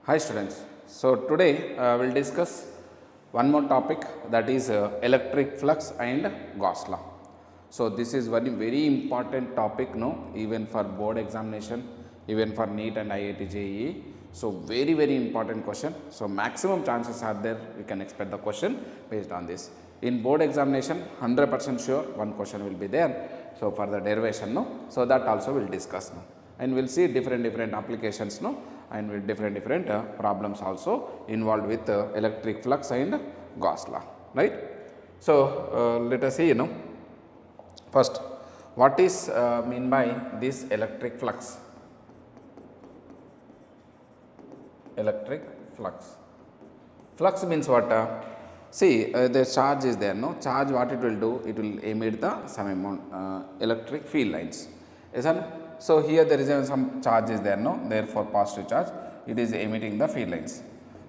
Hi students. So today we'll discuss one more topic, that is electric flux and Gauss law. So this is one very important topic, no, even for board examination, even for NEET and IIT-JEE. So very important question. So maximum chances are there we can expect the question based on this. In board examination 100% sure one question will be there. So for the derivation, no, so that also we'll discuss now, and we'll see different applications, no, and with different problems also involved with electric flux and Gauss law, right. So let us see, first what is mean by this electric flux. Electric flux. Flux means what? See, the charge is there, no, charge what it will do, it will emit the some amount electric field lines, isn't it? So here there is some charge is there, no, therefore positive charge, it is emitting the field lines.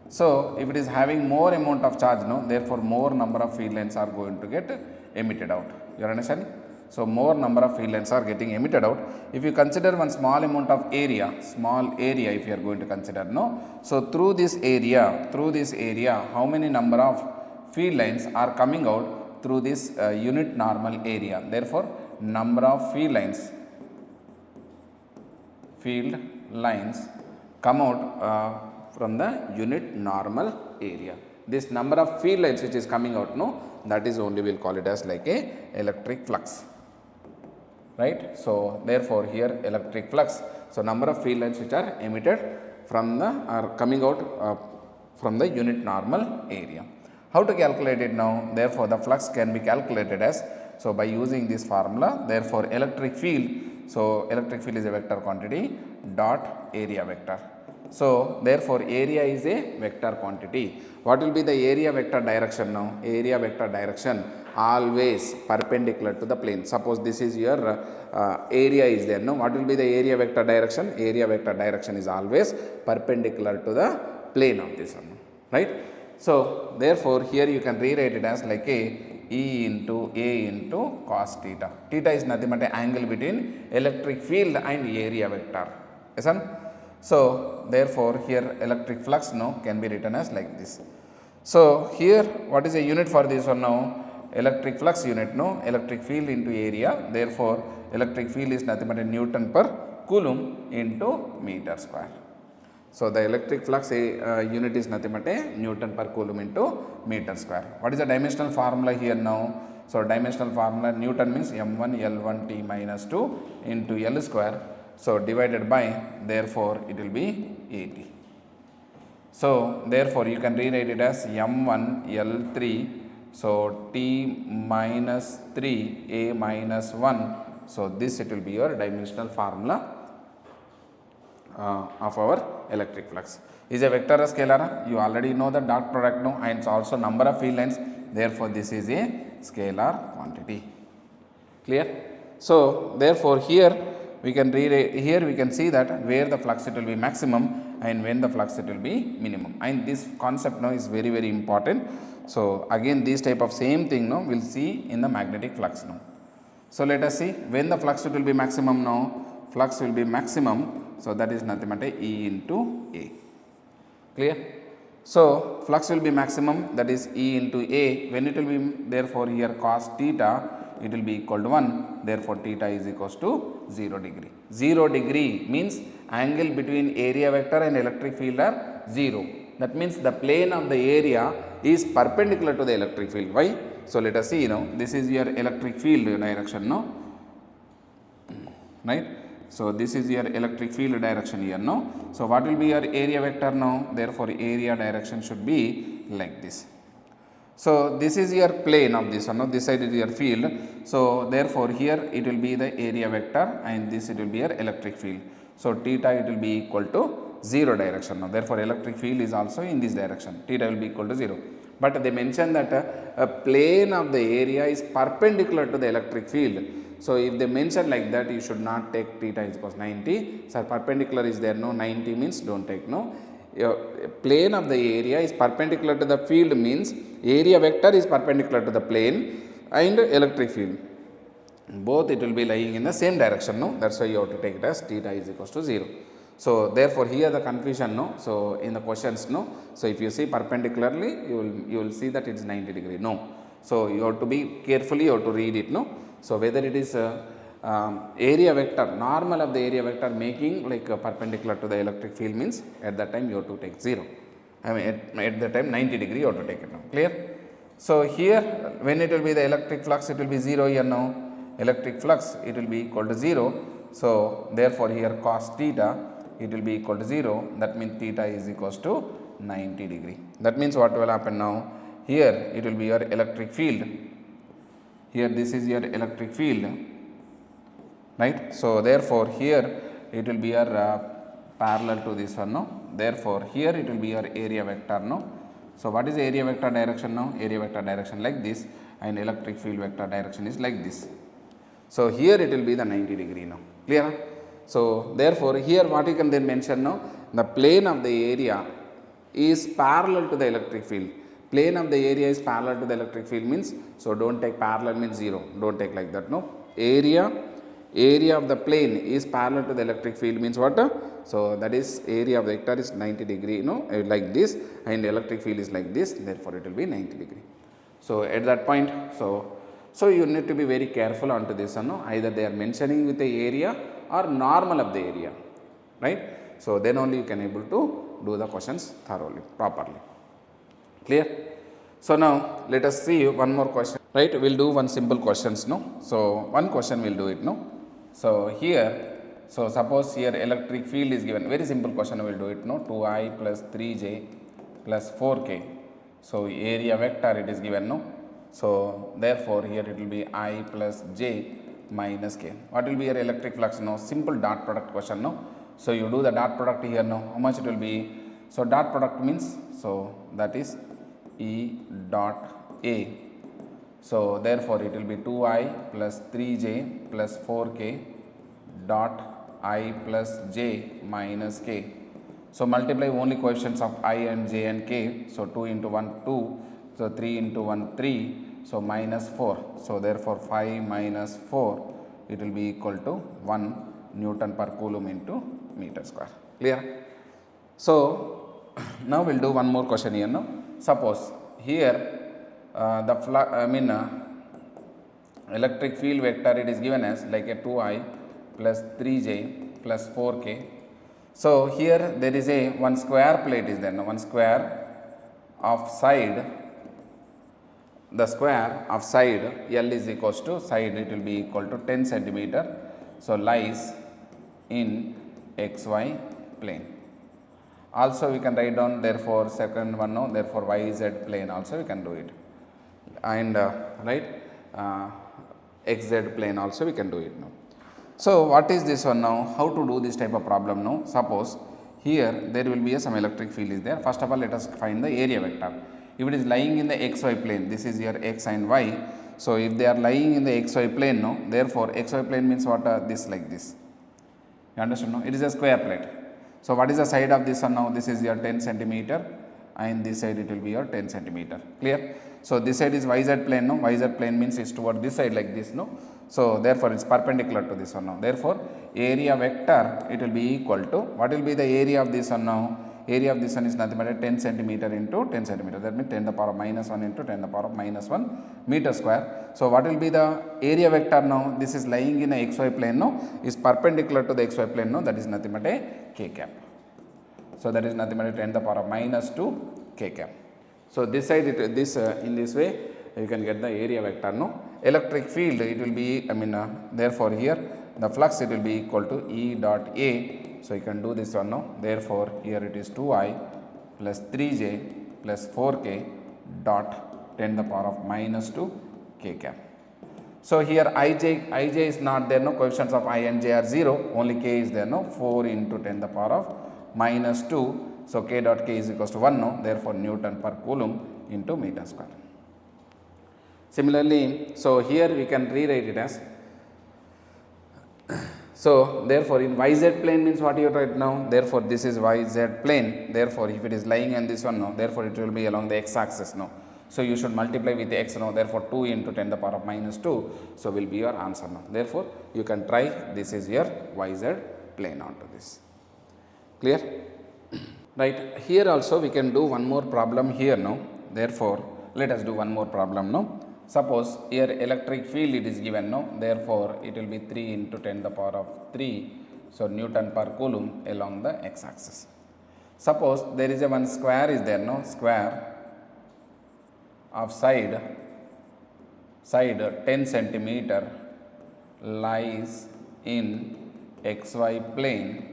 So if it is having more amount of charge, no, therefore more number of field lines are going to get emitted out. You understand? So more number of field lines are getting emitted out. If you consider one small amount of area, small area if you are going to consider, no, so through this area, how many number of field lines are coming out through this unit normal area? Therefore number of field lines come out from the unit normal area. This number of field lines which is coming out, no, that is only we will call it as like a electric flux, right. So therefore here electric flux, so number of field lines which are emitted from the are coming out from the unit normal area. How to calculate it now? Therefore the flux can be calculated as, so by using this formula, therefore electric field, so electric field is a vector quantity dot area vector. So therefore area is a vector quantity. What will be the area vector direction now? Area vector direction always perpendicular to the plane. Suppose this is your area is there, no, what will be the area vector direction? Area vector direction is always perpendicular to the plane of this one, right. So therefore here you can rewrite it as like a E into A into cos theta. Theta is nothing but an angle between electric field and area vector, isn't? So therefore here electric flux, no, can be written as like this. So here what is a unit for this one now? Electric flux unit, no, electric field into area, therefore electric field is nothing but a Newton per Coulomb into meter square. So the electric flux unit is nothing but a Newton per Coulomb into meter square. What is the dimensional formula here now? So dimensional formula, Newton means m1 L1 T minus 2 into L square. So divided by, therefore it will be 80. So therefore you can rewrite it as m1 L3, so T minus 3 A minus 1. So this it will be your dimensional formula of our electric flux. Is a vector or scalar? You already know the dot product, no, and also number of field lines, therefore this is a scalar quantity. Clear? So therefore here we can we can see that where the flux it will be maximum and when the flux it will be minimum, and this concept now is very important. So again this type of same thing now we'll see in the magnetic flux now. So let us see when the flux it will be maximum now. Flux will be maximum, so that is nothing but a E into A. Clear? So flux will be maximum, that is E into A, when it will be, therefore here cos theta it will be equal to 1, therefore theta is equals to 0 degree. 0 degree means angle between area vector and electric field are 0. That means the plane of the area is perpendicular to the electric field. Why? So let us see, this is your electric field direction, no, right. So this is your electric field direction here, no. So what will be your area vector now? Therefore area direction should be like this. So this is your plane of this one, no? This side is your field. So therefore here it will be the area vector and this it will be your electric field. So theta it will be equal to 0 direction now. Therefore electric field is also in this direction. Theta will be equal to 0. But they mention that a plane of the area is perpendicular to the electric field. So if they mention like that, you should not take theta is equals 90. So perpendicular is there, no, 90 means don't take, no. Plane of the area is perpendicular to the field means area vector is perpendicular to the plane and electric field. Both it will be lying in the same direction, no. That's why you have to take it as theta is equals to 0. So therefore here the confusion, no. So in the questions, no. So if you see perpendicularly, you will see that it is 90 degree, no. So you have to be carefully, you have to read it, no. So whether it is area vector, normal of the area vector making like perpendicular to the electric field means at that time you have to take 0. I mean at that time 90 degree you have to take it now, clear. So here when it will be the electric flux, it will be 0 here now, electric flux it will be equal to 0. So therefore here cos theta it will be equal to 0, that means theta is equals to 90 degree. That means what will happen now, here it will be your electric field, here this is your electric field, right. So therefore here it will be your parallel to this one, no. Therefore here it will be your area vector, no. So what is the area vector direction now? Area vector direction like this, and electric field vector direction is like this. So here it will be the 90 degree now, clear. So therefore here what you can then mention now, the plane of the area is parallel to the electric field. Plane of the area is parallel to the electric field means, so don't take parallel means 0, don't take like that, no. Area of the plane is parallel to the electric field means what? So that is area of the vector is 90 degree, no, like this, and electric field is like this, therefore it will be 90 degree. So at that point, so you need to be very careful onto this one, no. Either they are mentioning with the area or normal of the area, right. So then only you can able to do the questions thoroughly, properly, clear. So now let us see one more question, right. We will do one simple questions, no. So one question we will do it, no. So here, so suppose here electric field is given, very simple question we will do it, no. 2I plus 3J plus 4K. So area vector it is given, no. So therefore here it will be I plus J minus K. What will be your electric flux, no? Simple dot product question, no. So you do the dot product here, no. How much it will be? So dot product means, so that is E dot A. So therefore it will be 2I plus 3J plus 4K dot I plus J minus K. So multiply only coefficients of I and J and K. So 2 into 1 2, so 3 into 1 3, so minus 4. So therefore 5 minus 4 it will be equal to 1 Newton per coulomb into meter square, clear. So now we will do one more question here, no. Suppose here electric field vector it is given as like a 2I plus 3J plus 4K. So here there is a one square plate is there, no? One square of side, the square of side L is equals to side it will be equal to 10 centimeter. So lies in XY plane. Also we can write down therefore second one, no, therefore YZ plane also we can do it, and XZ plane also we can do it now. So what is this one now? How to do this type of problem now? Suppose here there will be some electric field is there. First of all let us find the area vector. If it is lying in the XY plane, this is your X and Y. So if they are lying in the XY plane, no, therefore XY plane means what? This like this. You understand? No? It is a square plate. So what is the side of this one now? This is your 10 centimeter and this side it will be your 10 centimeter, clear. So this side is YZ plane, no. YZ plane means it's toward this side like this, no. So therefore it's perpendicular to this one now. Therefore area vector it will be equal to, what will be the area of this one now? Area of this one is nothing but 10 centimeter into 10 centimeter, that means 10 to the power of minus 1 into 10 to the power of minus 1 meter square. So what will be the area vector now? This is lying in a XY plane, no, is perpendicular to the XY plane, no, that is nothing but a K cap. So that is nothing but 10 to the power of minus 2 K cap. So this side in this way you can get the area vector, no. Electric field it will be, therefore here the flux it will be equal to E dot A. So you can do this one now. Therefore here it is 2I plus 3J plus 4K dot 10 to the power of minus 2 K cap. So here Ij is not there, no, coefficients of I and J are 0, only K is there, no, 4 into 10 to the power of minus 2. So K dot K is equals to 1, no, therefore Newton per coulomb into meter square. Similarly, so here we can rewrite it as, so therefore in YZ plane means what you write now? Therefore this is YZ plane, therefore if it is lying on this one, no, therefore it will be along the x axis, no. So you should multiply with the x, no, therefore 2 into 10 to the power of minus 2, so will be your answer now. Therefore you can try, this is your YZ plane onto this. Clear? Right, here also we can do one more problem here now. Therefore, let us do one more problem now. Suppose here electric field it is given now. Therefore, it will be 3 into 10 the power of 3. So, Newton per Coulomb along the x-axis. Suppose there is a one square is there now. Square of side 10 centimeter lies in xy plane.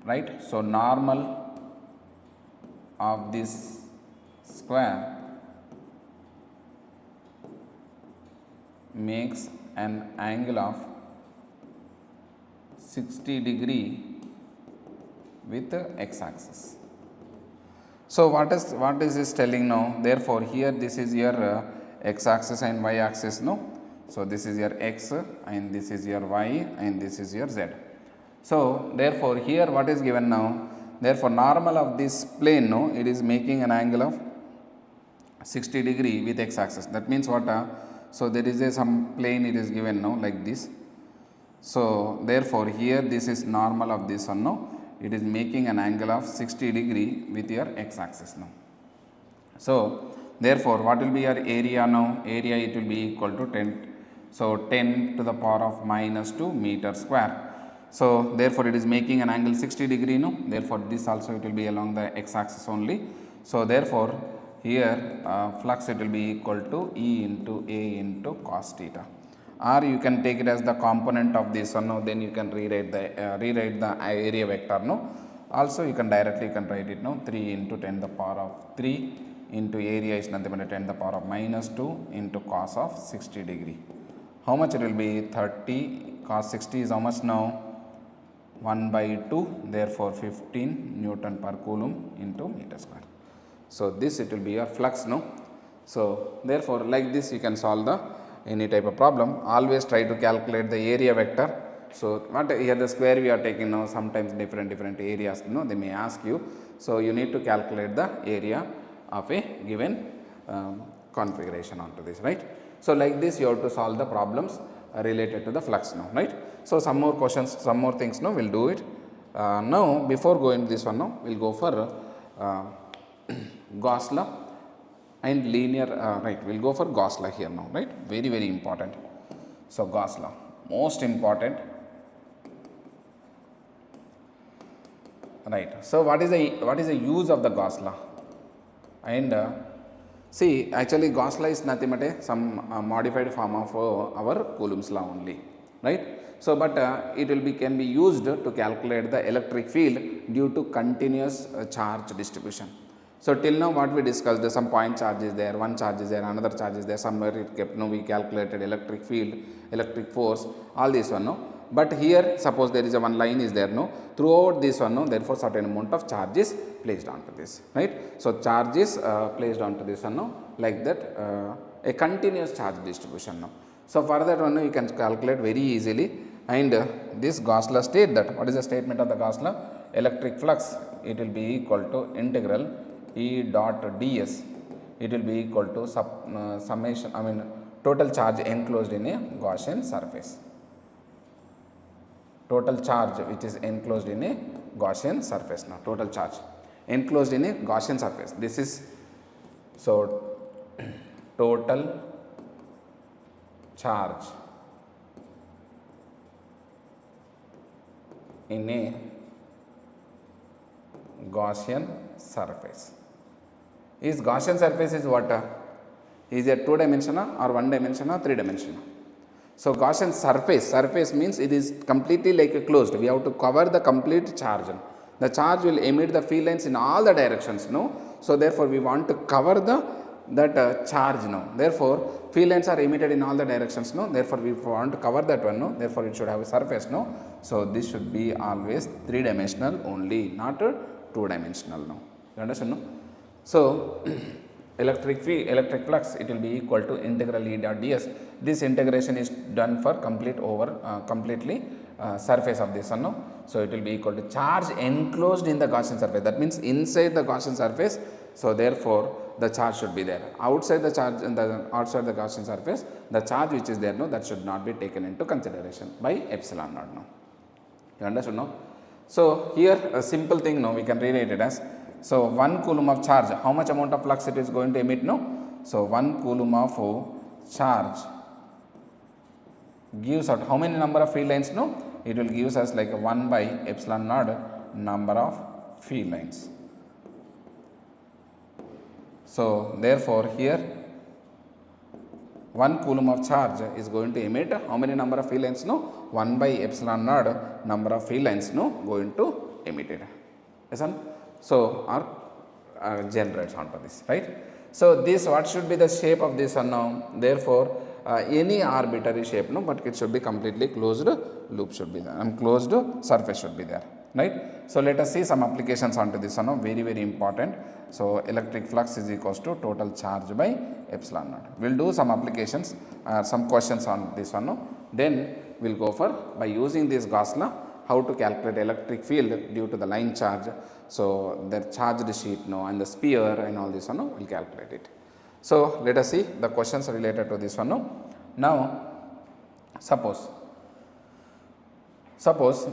Right, so normal of this square makes an angle of 60 degree with x-axis. So what is this telling now? Therefore, here this is your x-axis and y-axis, no? So this is your x and this is your y and this is your z. So therefore, here what is given now? Therefore, normal of this plane, no, it is making an angle of 60 degree with x-axis. That means what? So there is some plane it is given now like this. So therefore, here this is normal of this one, no, it is making an angle of 60 degree with your x-axis now. So therefore, what will be your area now? Area it will be equal to 10. So 10 to the power of minus 2 meter square. So therefore, it is making an angle 60 degree, no? Therefore, this also it will be along the x-axis only. So therefore, here flux it will be equal to E into A into cos theta. Or you can take it as the component of this one, no? Then you can rewrite the area vector, no? Also you can directly write it, no? 3 into 10 the power of 3 into area is nothing but 10 the power of minus 2 into cos of 60 degree. How much it will be? 30 cos 60 is how much now? 1 by 2, therefore 15 Newton per Coulomb into meter square. So this it will be your flux, no? So therefore, like this you can solve the any type of problem. Always try to calculate the area vector. So what here the square we are taking now, sometimes different areas, you know, they may ask you. So you need to calculate the area of a given configuration onto this, right? So like this you have to solve the problems related to the flux now, right? So some more questions, some more things now, we'll do it. Now before going to this one now, we'll go for Gauss law and linear, right, we'll go for Gauss law here now, right? Very important. So Gauss law, most important, right? So what is the use of the Gauss law? And see, actually Gauss law is nothing but some modified form of our Coulomb's law only, right? So but it will can be used to calculate the electric field due to continuous charge distribution. So till now what we discussed, some point charge is there, one charge is there, another charge is there, somewhere it kept, no, we calculated electric field, electric force, all this one, no. But here suppose there is a one line is there, no, throughout this one, no, therefore certain amount of charge is placed onto this, right. So charge is placed onto this one, no, like that, a continuous charge distribution now. So for that one you can calculate very easily, and this Gauss law state that, what is the statement of the Gauss law? Electric flux it will be equal to integral E dot ds, it will be equal to summation, total charge enclosed in a Gaussian surface. Total charge which is enclosed in a Gaussian surface now, total charge enclosed in a Gaussian surface. This is, so total charge in a Gaussian surface. Is Gaussian surface is what? Is it 2-dimensional or 1-dimensional or 3-dimensional? So Gaussian surface means it is completely like a closed. We have to cover the complete charge. The charge will emit the field lines in all the directions, no? So therefore we want to cover that charge, no? Therefore field lines are emitted in all the directions, no? Therefore we want to cover that one, no? Therefore it should have a surface, no? So this should be always 3-dimensional only, not 2-dimensional, no? You understand, no? So electric flux it will be equal to integral E dot ds. This integration is done for completely surface of this one, no? So it will be equal to charge enclosed in the Gaussian surface. That means inside the Gaussian surface. So therefore the charge should be there. Outside the charge and outside the Gaussian surface, the charge which is there, no, that should not be taken into consideration by epsilon naught, no? You understand, no? So here a simple thing, no, we can rewrite it as, so 1 coulomb of charge, how much amount of flux it is going to emit, no? So 1 coulomb of charge gives out how many number of field lines, no? It will gives us like 1 by epsilon naught number of field lines. So therefore here 1 coulomb of charge is going to emit how many number of field lines, no? 1 by epsilon naught number of field lines, no, going to emit it. Yes, so or generates onto this, right? So this, what should be the shape of this one now? Therefore any arbitrary shape, no, but it should be completely closed loop should be there, and closed surface should be there, right? So let us see some applications onto this one, very very important. So electric flux is equals to total charge by epsilon naught. We'll do some applications, some questions on this one, no? Then we'll go for, by using this Gauss law, how to calculate electric field due to the line charge. So their charged sheet, no, and the sphere and all this one, no, we'll calculate it. So let us see the questions related to this one, no? Now suppose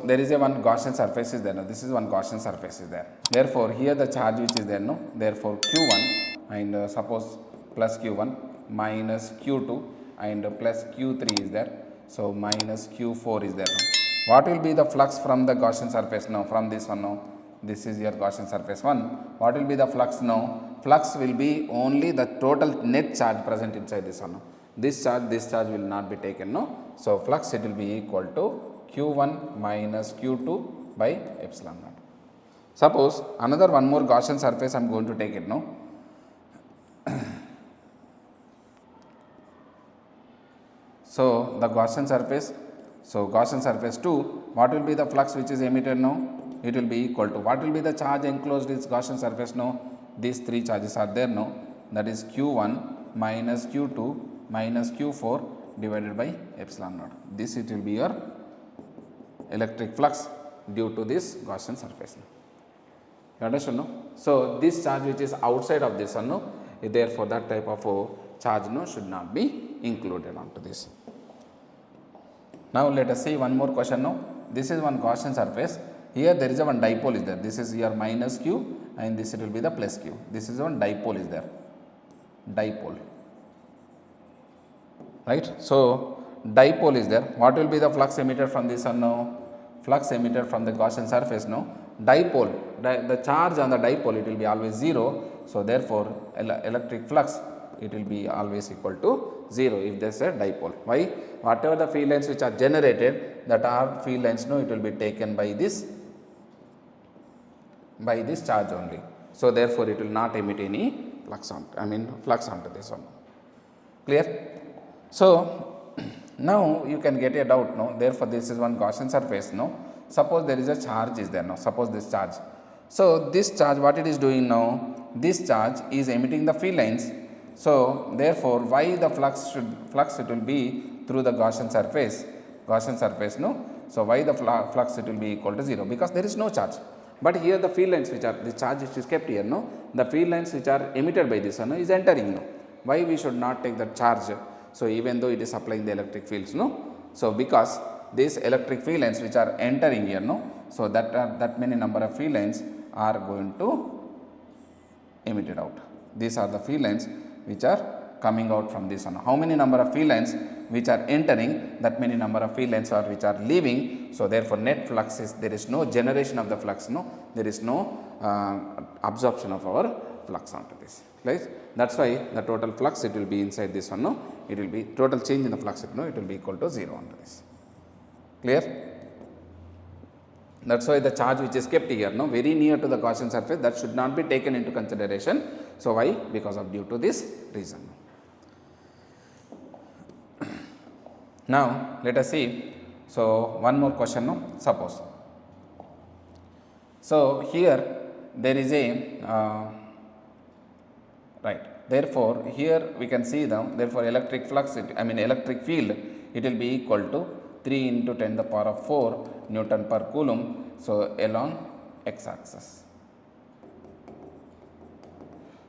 there is a one Gaussian surface is there, no? This is one Gaussian surface is there. Therefore here the charge which is there, no? Therefore Q1 and suppose plus Q1 minus Q2 and plus Q3 is there. So minus Q4 is there. No? What will be the flux from the Gaussian surface now? From this one, no? This is your Gaussian surface 1. What will be the flux now? Flux will be only the total net charge present inside this one. No? This charge will not be taken, no? So flux, it will be equal to Q1 minus Q2 by epsilon naught. Suppose another one more Gaussian surface I am going to take it, no? So the Gaussian surface, so Gaussian surface 2, what will be the flux which is emitted now? It will be equal to, what will be the charge enclosed in this Gaussian surface now? These 3 charges are there now, that is Q1 minus Q2 minus Q4 divided by epsilon naught. This it will be your electric flux due to this Gaussian surface. You understand, no? So this charge which is outside of this one, no, therefore that type of charge, no, should not be included onto this. Now let us see one more question now. This is one Gaussian surface. Here there is a one dipole is there. This is your minus Q and this it will be the plus Q. This is one dipole is there. Dipole. Right? So dipole is there. What will be the flux emitted from this one now? Flux emitted from the Gaussian surface, no? Dipole. The charge on the dipole, it will be always 0. So therefore electric flux, it will be always equal to 0 if there is a dipole. Why? Whatever the field lines which are generated, that are field lines, no, it will be taken by this charge only. So therefore it will not emit any flux onto this one. Clear? So now you can get a doubt, no? Therefore this is one Gaussian surface, no? Suppose there is a charge is there now. Suppose this charge. So this charge, what it is doing now? This charge is emitting the field lines. So therefore why the flux it will be through the Gaussian surface, no? So why the flux it will be equal to 0? Because there is no charge. But here the field lines which are, the charge which is kept here, no? The field lines which are emitted by this one, no, is entering, no? Why we should not take the charge? So even though it is applying the electric fields, no? So because these electric field lines which are entering here, no? So that many number of field lines are going to emit it out. These are the field lines which are coming out from this one. How many number of field lines which are entering, that many number of field lines are which are leaving. So therefore net flux is, there is no generation of the flux, no, there is no absorption of our flux onto this, right? That's why the total flux it will be inside this one, no, it will be total change in the flux, no, it will be equal to 0 onto this. Clear? That's why the charge which is kept here, no, very near to the Gaussian surface, that should not be taken into consideration. So why? Because of due to this reason. Now let us see. So one more question, no? Suppose. So here there is a right. Therefore here we can see the, therefore electric flux, electric field, it will be equal to 3 into 10 to the power of 4 Newton per Coulomb. So along x axis.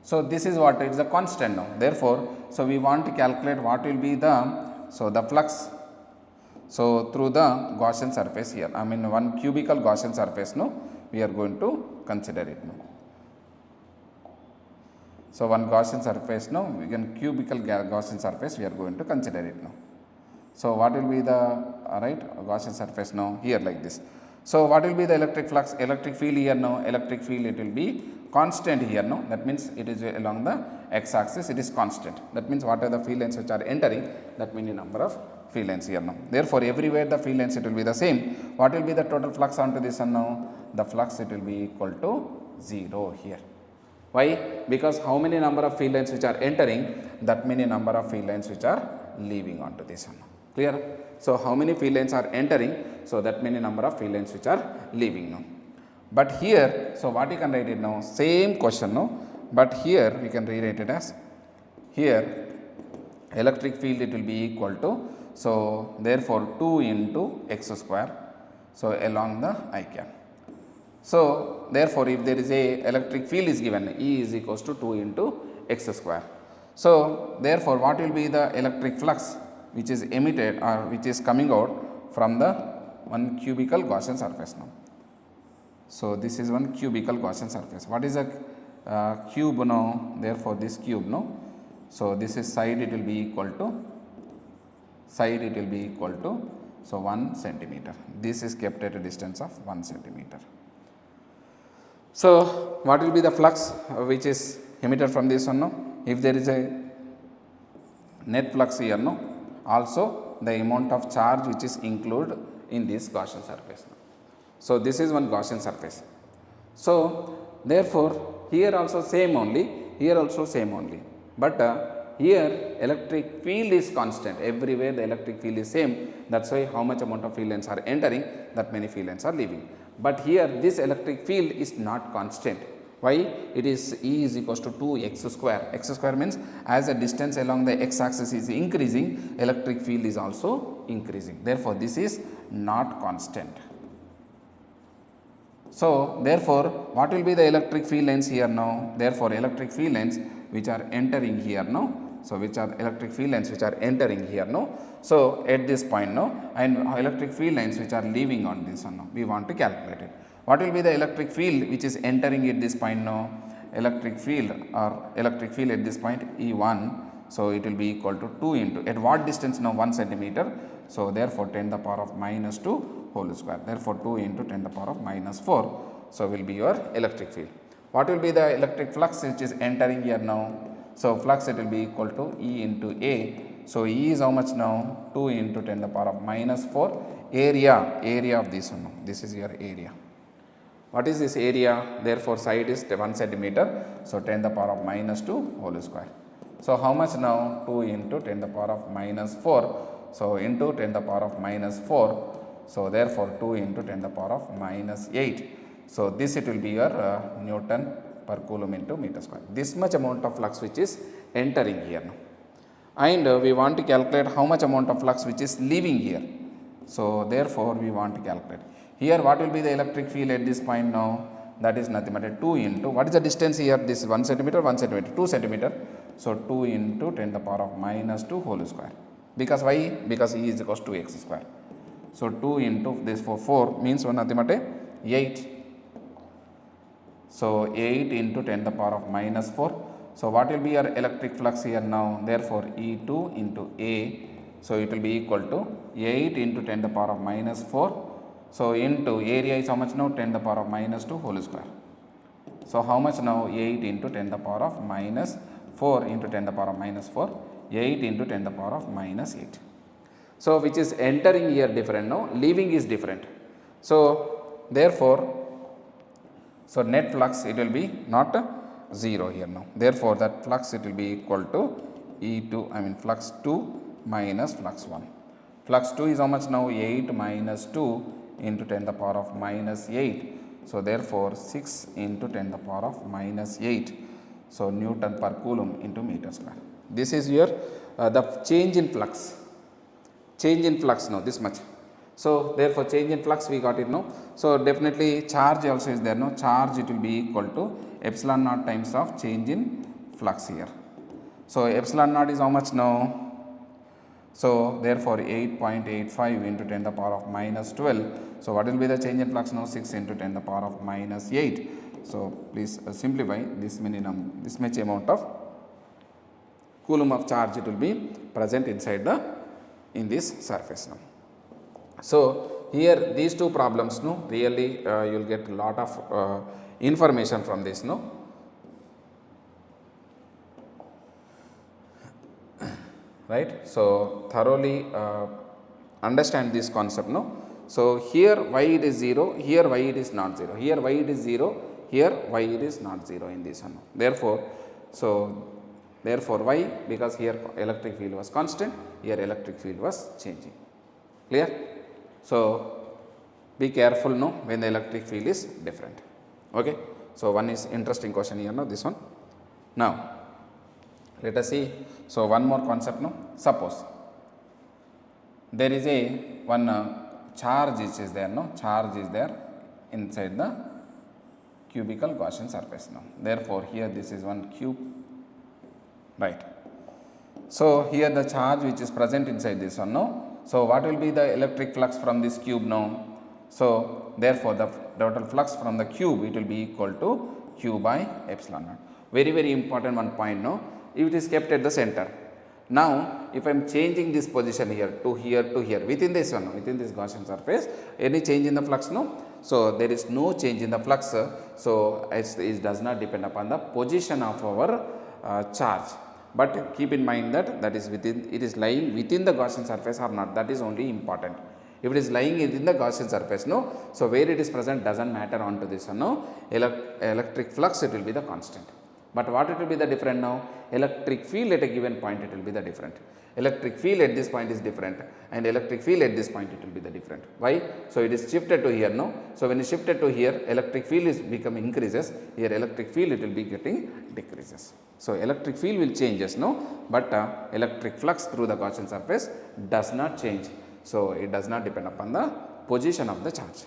So this is what is a constant now. Therefore, so we want to calculate what will be the, so the flux. So through the Gaussian surface here, I mean one cubical Gaussian surface, no, we are going to consider it now. So one Gaussian surface, no, we can cubical Gaussian surface we are going to consider it now. So what will be the Gaussian surface now here like this. So what will be the electric flux, electric field here now, electric field it will be constant here now, that means it is along the x axis, it is constant, that means what are the field lines which are entering, that means the number of field lines here now. Therefore everywhere the field lines it will be the same. What will be the total flux onto this one now? The flux it will be equal to 0 here. Why? Because how many number of field lines which are entering, that many number of field lines which are leaving onto this one. Clear? So how many field lines are entering, so that many number of field lines which are leaving now. But here, so what you can write it now, same question now, but here we can rewrite it as, here electric field it will be equal to, so therefore 2 into x square, so along the I cap. So therefore if there is a electric field is given, E is equals to 2 into x square. So therefore what will be the electric flux which is emitted or which is coming out from the one cubical Gaussian surface now. So this is one cubical Gaussian surface. What is a cube now? Therefore this cube no. So this is side it will be equal to, so 1 centimeter. This is kept at a distance of 1 centimeter. So what will be the flux which is emitted from this one now? If there is a net flux here no, also the amount of charge which is included in this Gaussian surface. So this is one Gaussian surface. So therefore here also same only, here also same only, but here electric field is constant, everywhere the electric field is same, that is why how much amount of field lines are entering, that many field lines are leaving. But here this electric field is not constant. Why? It is E is equals to 2x square. X square means as the distance along the x axis is increasing, electric field is also increasing. Therefore, this is not constant. So, therefore, what will be the electric field lines here now? Therefore, electric field lines which are entering here now. So, which are electric field lines which are entering here now. So, at this point now, and electric field lines which are leaving on this one now, we want to calculate it. What will be the electric field which is entering at this point now? Electric field at this point E1. So, it will be equal to 2 into, at what distance now? 1 centimeter. So, therefore, 10 to the power of minus 2 whole square. Therefore, 2 into 10 to the power of minus 4. So, will be your electric field. What will be the electric flux which is entering here now? So, flux it will be equal to E into A. So, E is how much now? 2 into 10 to the power of minus 4. Area of this one. This is your area. What is this area? Therefore, side is 1 centimeter. So, 10 to the power of minus 2 whole square. So, how much now? 2 into 10 to the power of minus 4. So, into 10 to the power of minus 4. So, therefore, 2 into 10 to the power of minus 8. So, this it will be your Newton per coulomb into meter square. This much amount of flux which is entering here now. And we want to calculate how much amount of flux which is leaving here. So, therefore, we want to calculate. Here, what will be the electric field at this point now? That is nothing but 2 into, what is the distance here? This is 1 centimeter, 1 centimeter, 2 centimeter. So, 2 into 10 to the power of minus 2 whole square. Because why? Because E is equals to x square. So, 2 into this for 4 means nothing but 8. So, 8 into 10 to the power of minus 4. So, what will be your electric flux here now? Therefore, E2 into A. So, it will be equal to 8 into 10 to the power of minus 4. So, into area is how much now? 10 to the power of minus 2 whole square. So, how much now? 8 into 10 to the power of minus 4 into 10 to the power of minus 4. 8 into 10 to the power of minus 8. So, which is entering here different now, leaving is different. So, therefore, so net flux it will be not 0 here now. Therefore, that flux it will be equal to E2, flux 2 minus flux 1. Flux 2 is how much now? 8 minus 2 into 10 to the power of minus 8. So, therefore, 6 into 10 to the power of minus 8. So, Newton per coulomb into meter square. This is your the change in flux. Change in flux now, this much. So, therefore, change in flux we got it now. So, definitely charge also is there, no? Charge it will be equal to epsilon naught times of change in flux here. So, epsilon naught is how much now? So therefore 8.85 into 10 to the power of minus 12. So what will be the change in flux now? 6 into 10 to the power of minus 8. So please simplify this much amount of coulomb of charge it will be present inside in this surface now. So here these two problems no really you will get a lot of information from this no. Right. So thoroughly understand this concept no. So here why it is 0, here why it is not 0, here why it is 0, here why it is not 0 in this one. Therefore, therefore why? Because here electric field was constant, here electric field was changing. Clear? So be careful no when the electric field is different. Okay. So one is interesting question here no, this one. Now let us see. So one more concept no. Suppose there is one charge which is there no, charge is there inside the cubical Gaussian surface now. Therefore here this is one cube, right. So here the charge which is present inside this one no. So what will be the electric flux from this cube now? So therefore the total flux from the cube it will be equal to Q by epsilon naught. Very important one point no. If it is kept at the center. Now if I am changing this position here to here within this one, within this Gaussian surface, any change in the flux no? So there is no change in the flux, so it does not depend upon the position of our charge. But keep in mind that is within, it is lying within the Gaussian surface or not, that is only important. If it is lying within the Gaussian surface no, so where it is present does not matter onto this one no, electric flux it will be the constant. But what it will be the different now? Electric field at a given point it will be the different. Electric field at this point is different and electric field at this point it will be the different. Why? So it is shifted to here no. So when it shifted to here, electric field is become increases, here electric field it will be getting decreases. So electric field will changes no, but electric flux through the Gaussian surface does not change. So it does not depend upon the position of the charge.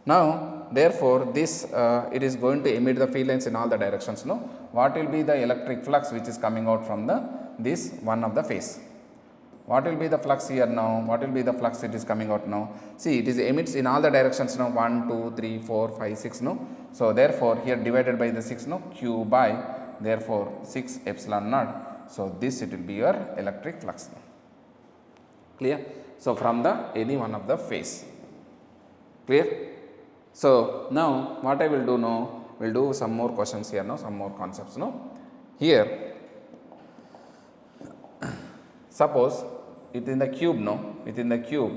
Now therefore this it is going to emit the field lines in all the directions no. What will be the electric flux which is coming out from this one of the face? What will be the flux here now? What will be the flux it is coming out now? See, it is emits in all the directions now, 1, 2, 3, 4, 5, 6 no. So therefore here divided by the 6 no, Q by therefore 6 epsilon naught. So this it will be your electric flux now. Clear? So from the any one of the face. Clear? So now what I will do now, we will do some more questions here now, some more concepts now. Here suppose within the cube no, within the cube.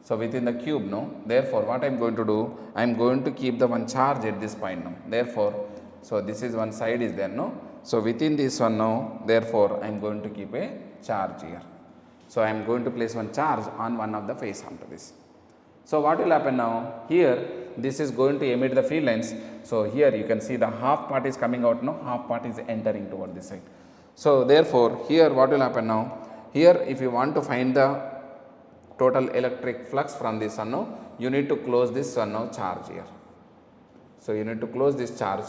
So within the cube no, therefore what I am going to do, I am going to keep the one charge at this point now. Therefore, so this is one side is there no. So within this one now, therefore I am going to keep a charge here. So I am going to place one charge on one of the face onto this. So what will happen now? Here this is going to emit the field lines. So here you can see the half part is coming out now, half part is entering toward this side. So therefore here what will happen now? Here if you want to find the total electric flux from this one now, you need to close this one now charge here. So you need to close this charge.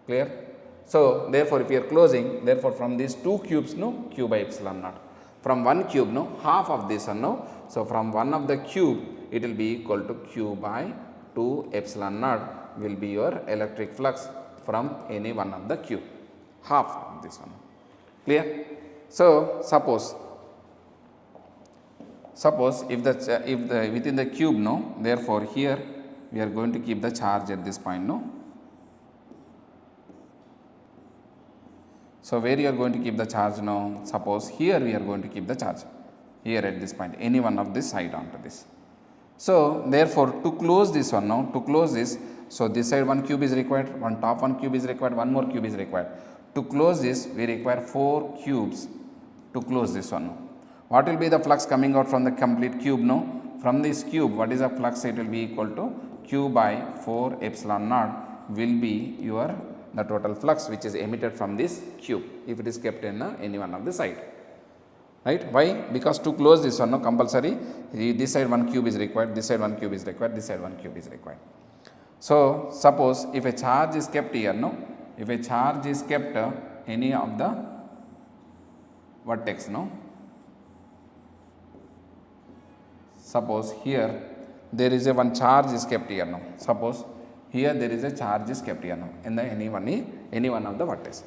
Clear? So therefore if you are closing, therefore from these two cubes no, Q by epsilon naught. From one cube no, half of this one no. So from one of the cube it will be equal to Q by 2 epsilon naught will be your electric flux from any one of the cube. Half of this one. Clear? So suppose if the within the cube no, therefore here we are going to keep the charge at this point no. So where you are going to keep the charge now? Suppose here we are going to keep the charge here at this point, any one of this side onto this. So therefore to close this one now, to close this, so this side one cube is required, one top one cube is required, one more cube is required. To close this we require 4 cubes to close this one now. What will be the flux coming out from the complete cube now? From this cube what is the flux? It will be equal to Q by 4 epsilon naught will be your the total flux which is emitted from this cube if it is kept in any one of the side. Right? Why? Because to close this one no, compulsory this side one cube is required, this side one cube is required, this side one cube is required. So suppose if a charge is kept here no, if a charge is kept any of the vertex, no, suppose here there is a one charge is kept here now. Suppose here there is a charge is kept here now in the any one of the vertex.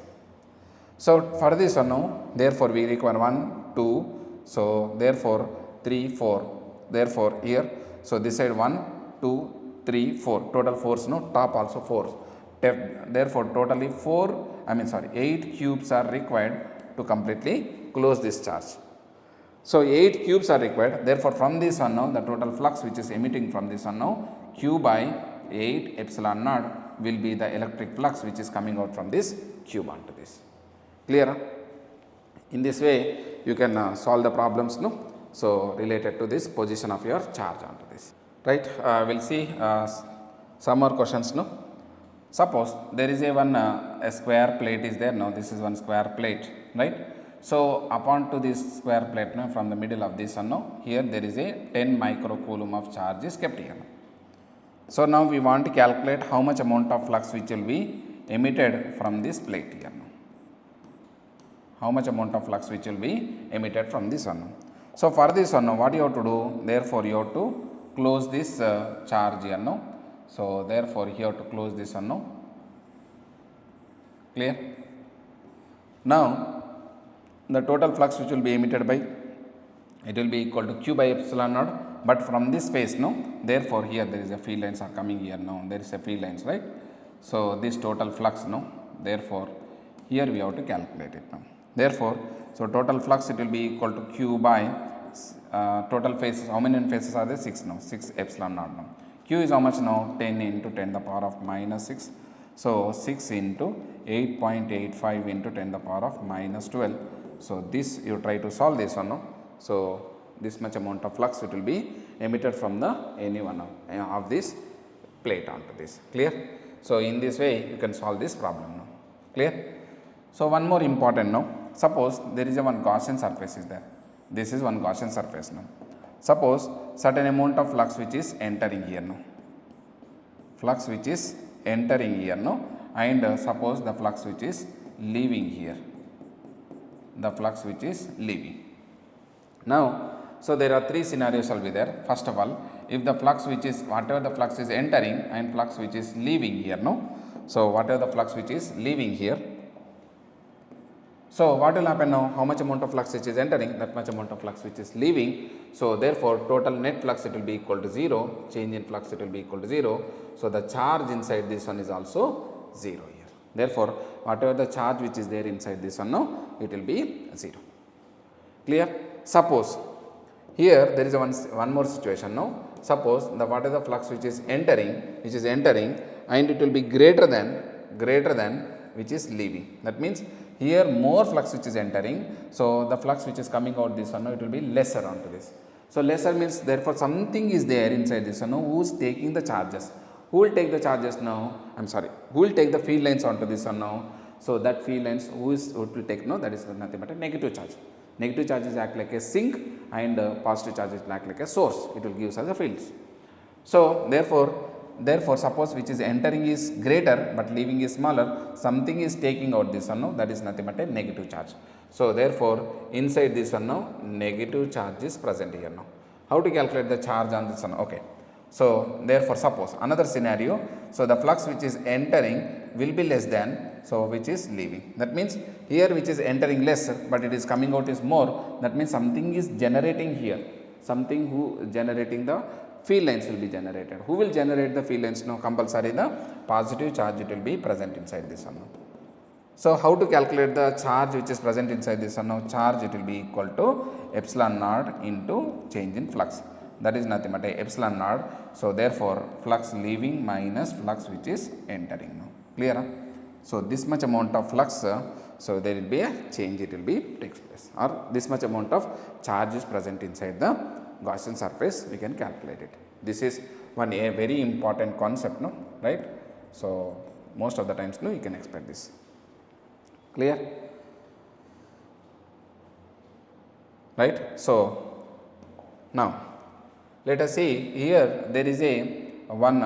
So for this one now, therefore we require 1, 2, so therefore 3, 4, therefore here, so this side 1, 2, 3, 4, total 4, no, top also 4. Therefore totally 8 cubes are required to completely close this charge. So 8 cubes are required, therefore from this one now, the total flux which is emitting from this one now, Q by 8 epsilon naught will be the electric flux which is coming out from this cube onto this. Clear? In this way you can solve the problems, no, so related to this position of your charge onto this, right. We will see some more questions, no. Suppose there is a square plate is there now, this is one square plate, right. So upon to this square plate now, from the middle of this one now, here there is a 10 microcoulomb of charge is kept here. So now we want to calculate how much amount of flux which will be emitted from this plate here now. How much amount of flux which will be emitted from this one. So for this one, what you have to do? Therefore you have to close this charge here now. So therefore you have to close this one now. Clear? Now the total flux which will be emitted by, it will be equal to Q by epsilon naught, but from this space, no, therefore here there is a field lines are coming here now, there is a field lines, right. So this total flux, no, therefore here we have to calculate it now. Therefore, so total flux it will be equal to Q by total phases. How many phases are there? 6 now, 6 epsilon naught now. Q is how much now? 10 into 10 the power of minus 6. So 6 into 8.85 into 10 the power of minus 12. So this you try to solve this one, no. So this much amount of flux it will be emitted from the any one of this plate onto this. Clear? So in this way you can solve this problem now. Clear? So one more important now. Suppose there is a one Gaussian surface is there. This is one Gaussian surface now. Suppose certain amount of flux which is entering here now. Flux which is entering here now, and suppose the flux which is leaving here. The flux which is leaving. Now, so there are three scenarios will be there. First of all, if the flux which is, whatever the flux is entering and flux which is leaving here, no. So whatever the flux which is leaving here. So what will happen now? How much amount of flux which is entering, that much amount of flux which is leaving. So therefore total net flux it will be equal to 0, change in flux it will be equal to 0. So the charge inside this one is also 0 here. Therefore whatever the charge which is there inside this one now, it will be 0. Clear? Suppose here there is a one more situation now. Suppose the whatever the flux which is entering and it will be greater than which is leaving. That means here more flux which is entering, so the flux which is coming out this one now, it will be lesser onto this. So lesser means therefore something is there inside this one now, who is taking the charges. Who will take the charges now? Who will take the field lines onto this one now? So that field lines who will take now, that is nothing but a negative charge. Negative charges act like a sink and positive charges act like a source. It will give us the fields. So therefore suppose which is entering is greater but leaving is smaller, something is taking out this one now, that is nothing but a negative charge. So therefore inside this one now, negative charge is present here now. How to calculate the charge on this one? Okay. So therefore suppose another scenario, so the flux which is entering will be less than, so which is leaving. That means here which is entering less but it is coming out is more, that means something is generating here, something who generating the field lines will be generated. Who will generate the field lines now? Compulsory the positive charge it will be present inside this one now. So how to calculate the charge which is present inside this one now? Charge it will be equal to epsilon naught into change in flux. That is nothing but a epsilon naught. So therefore flux leaving minus flux which is entering now. Clear? So this much amount of flux, so there will be a change, it will be takes place, or this much amount of charge is present inside the Gaussian surface, we can calculate it. This is a very important concept, no, right? So most of the times no, you can expect this. Clear? Right? So now let us see here there is a one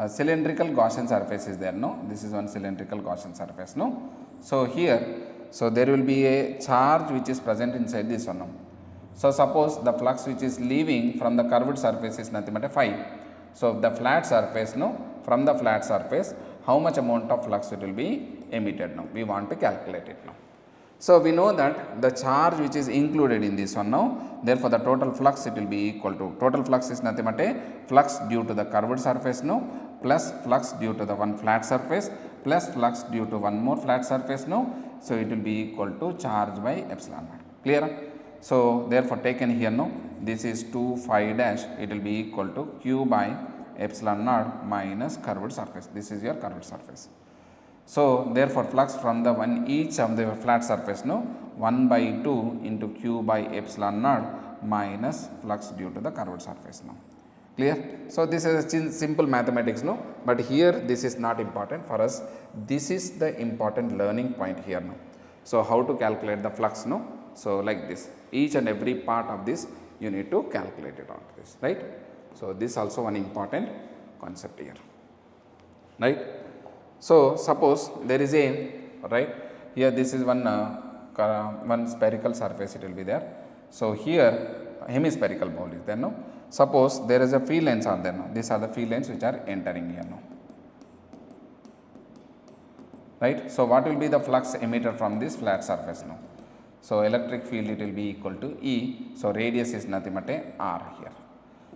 cylindrical Gaussian surface is there, no? This is one cylindrical Gaussian surface, no? So here, so there will be a charge which is present inside this one, no? So suppose the flux which is leaving from the curved surface is nothing but a phi. So the flat surface, no? From the flat surface, how much amount of flux it will be emitted now? We want to calculate it now. So we know that the charge which is included in this one now, therefore the total flux it will be equal to, total flux is nothing but a flux due to the curved surface now, plus flux due to the one flat surface, plus flux due to one more flat surface now. So it will be equal to charge by epsilon naught. Clear? So therefore taken here now, this is 2 phi dash, it will be equal to q by epsilon naught minus curved surface. This is your curved surface. So therefore flux from the one each of the flat surface, no, 1 by 2 into q by epsilon naught minus flux due to the curved surface now. Clear? So this is a simple mathematics, no, but here this is not important for us. This is the important learning point here now. So how to calculate the flux, no? So like this, each and every part of this you need to calculate it on this, right? So this also one important concept here, right? So suppose there is a, right, here this is one spherical surface, it will be there. So here hemispherical ball is there, no. Suppose there is a field lines are there now. These are the field lines which are entering here now, right. So what will be the flux emitted from this flat surface now? So electric field it will be equal to E. So radius is nothing but a R here.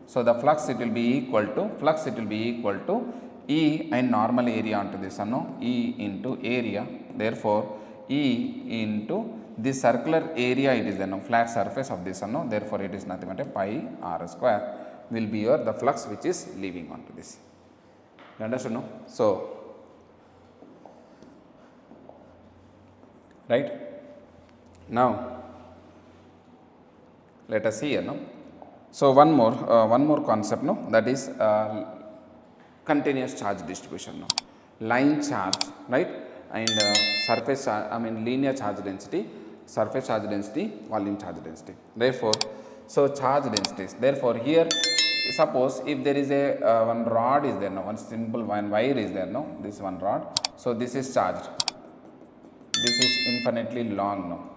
So the flux it will be equal to E and normal area onto this one, no? E into area. Therefore E into this circular area it is the, no, flat surface of this one, no? Therefore it is nothing but a pi r square will be your the flux which is leaving onto this. You understand, no? So right now let us see here, no. So one more concept, no, that is continuous charge distribution, no, line charge, right, and surface charge, linear charge density, surface charge density, volume charge density. Therefore, so charge densities. Therefore, here suppose if there is a one rod is there, no, one simple one wire is there, no, this one rod. So this is charged. This is infinitely long now.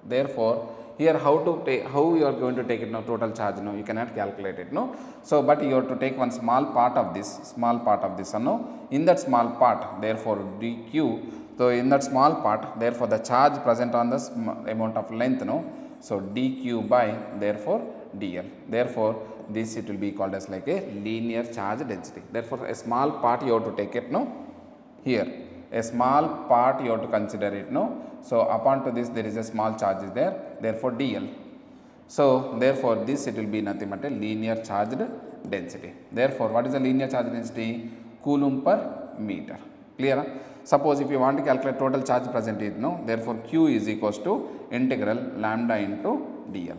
Therefore, here how you are going to take it now, total charge, no, you cannot calculate it, no. So but you have to take one small part of this, no, in that small part, therefore dq. So in that small part, therefore the charge present on the amount of length, no, so dq by therefore dl. Therefore this it will be called as like a linear charge density. Therefore a small part you have to take it, no, here a small part you have to consider it, no. So upon to this there is a small charge is there, therefore dl. So therefore this it will be nothing but a linear charged density. Therefore what is the linear charge density? Coulomb per meter. Clear? Suppose if you want to calculate total charge present is, no, therefore q is equals to integral lambda into dl.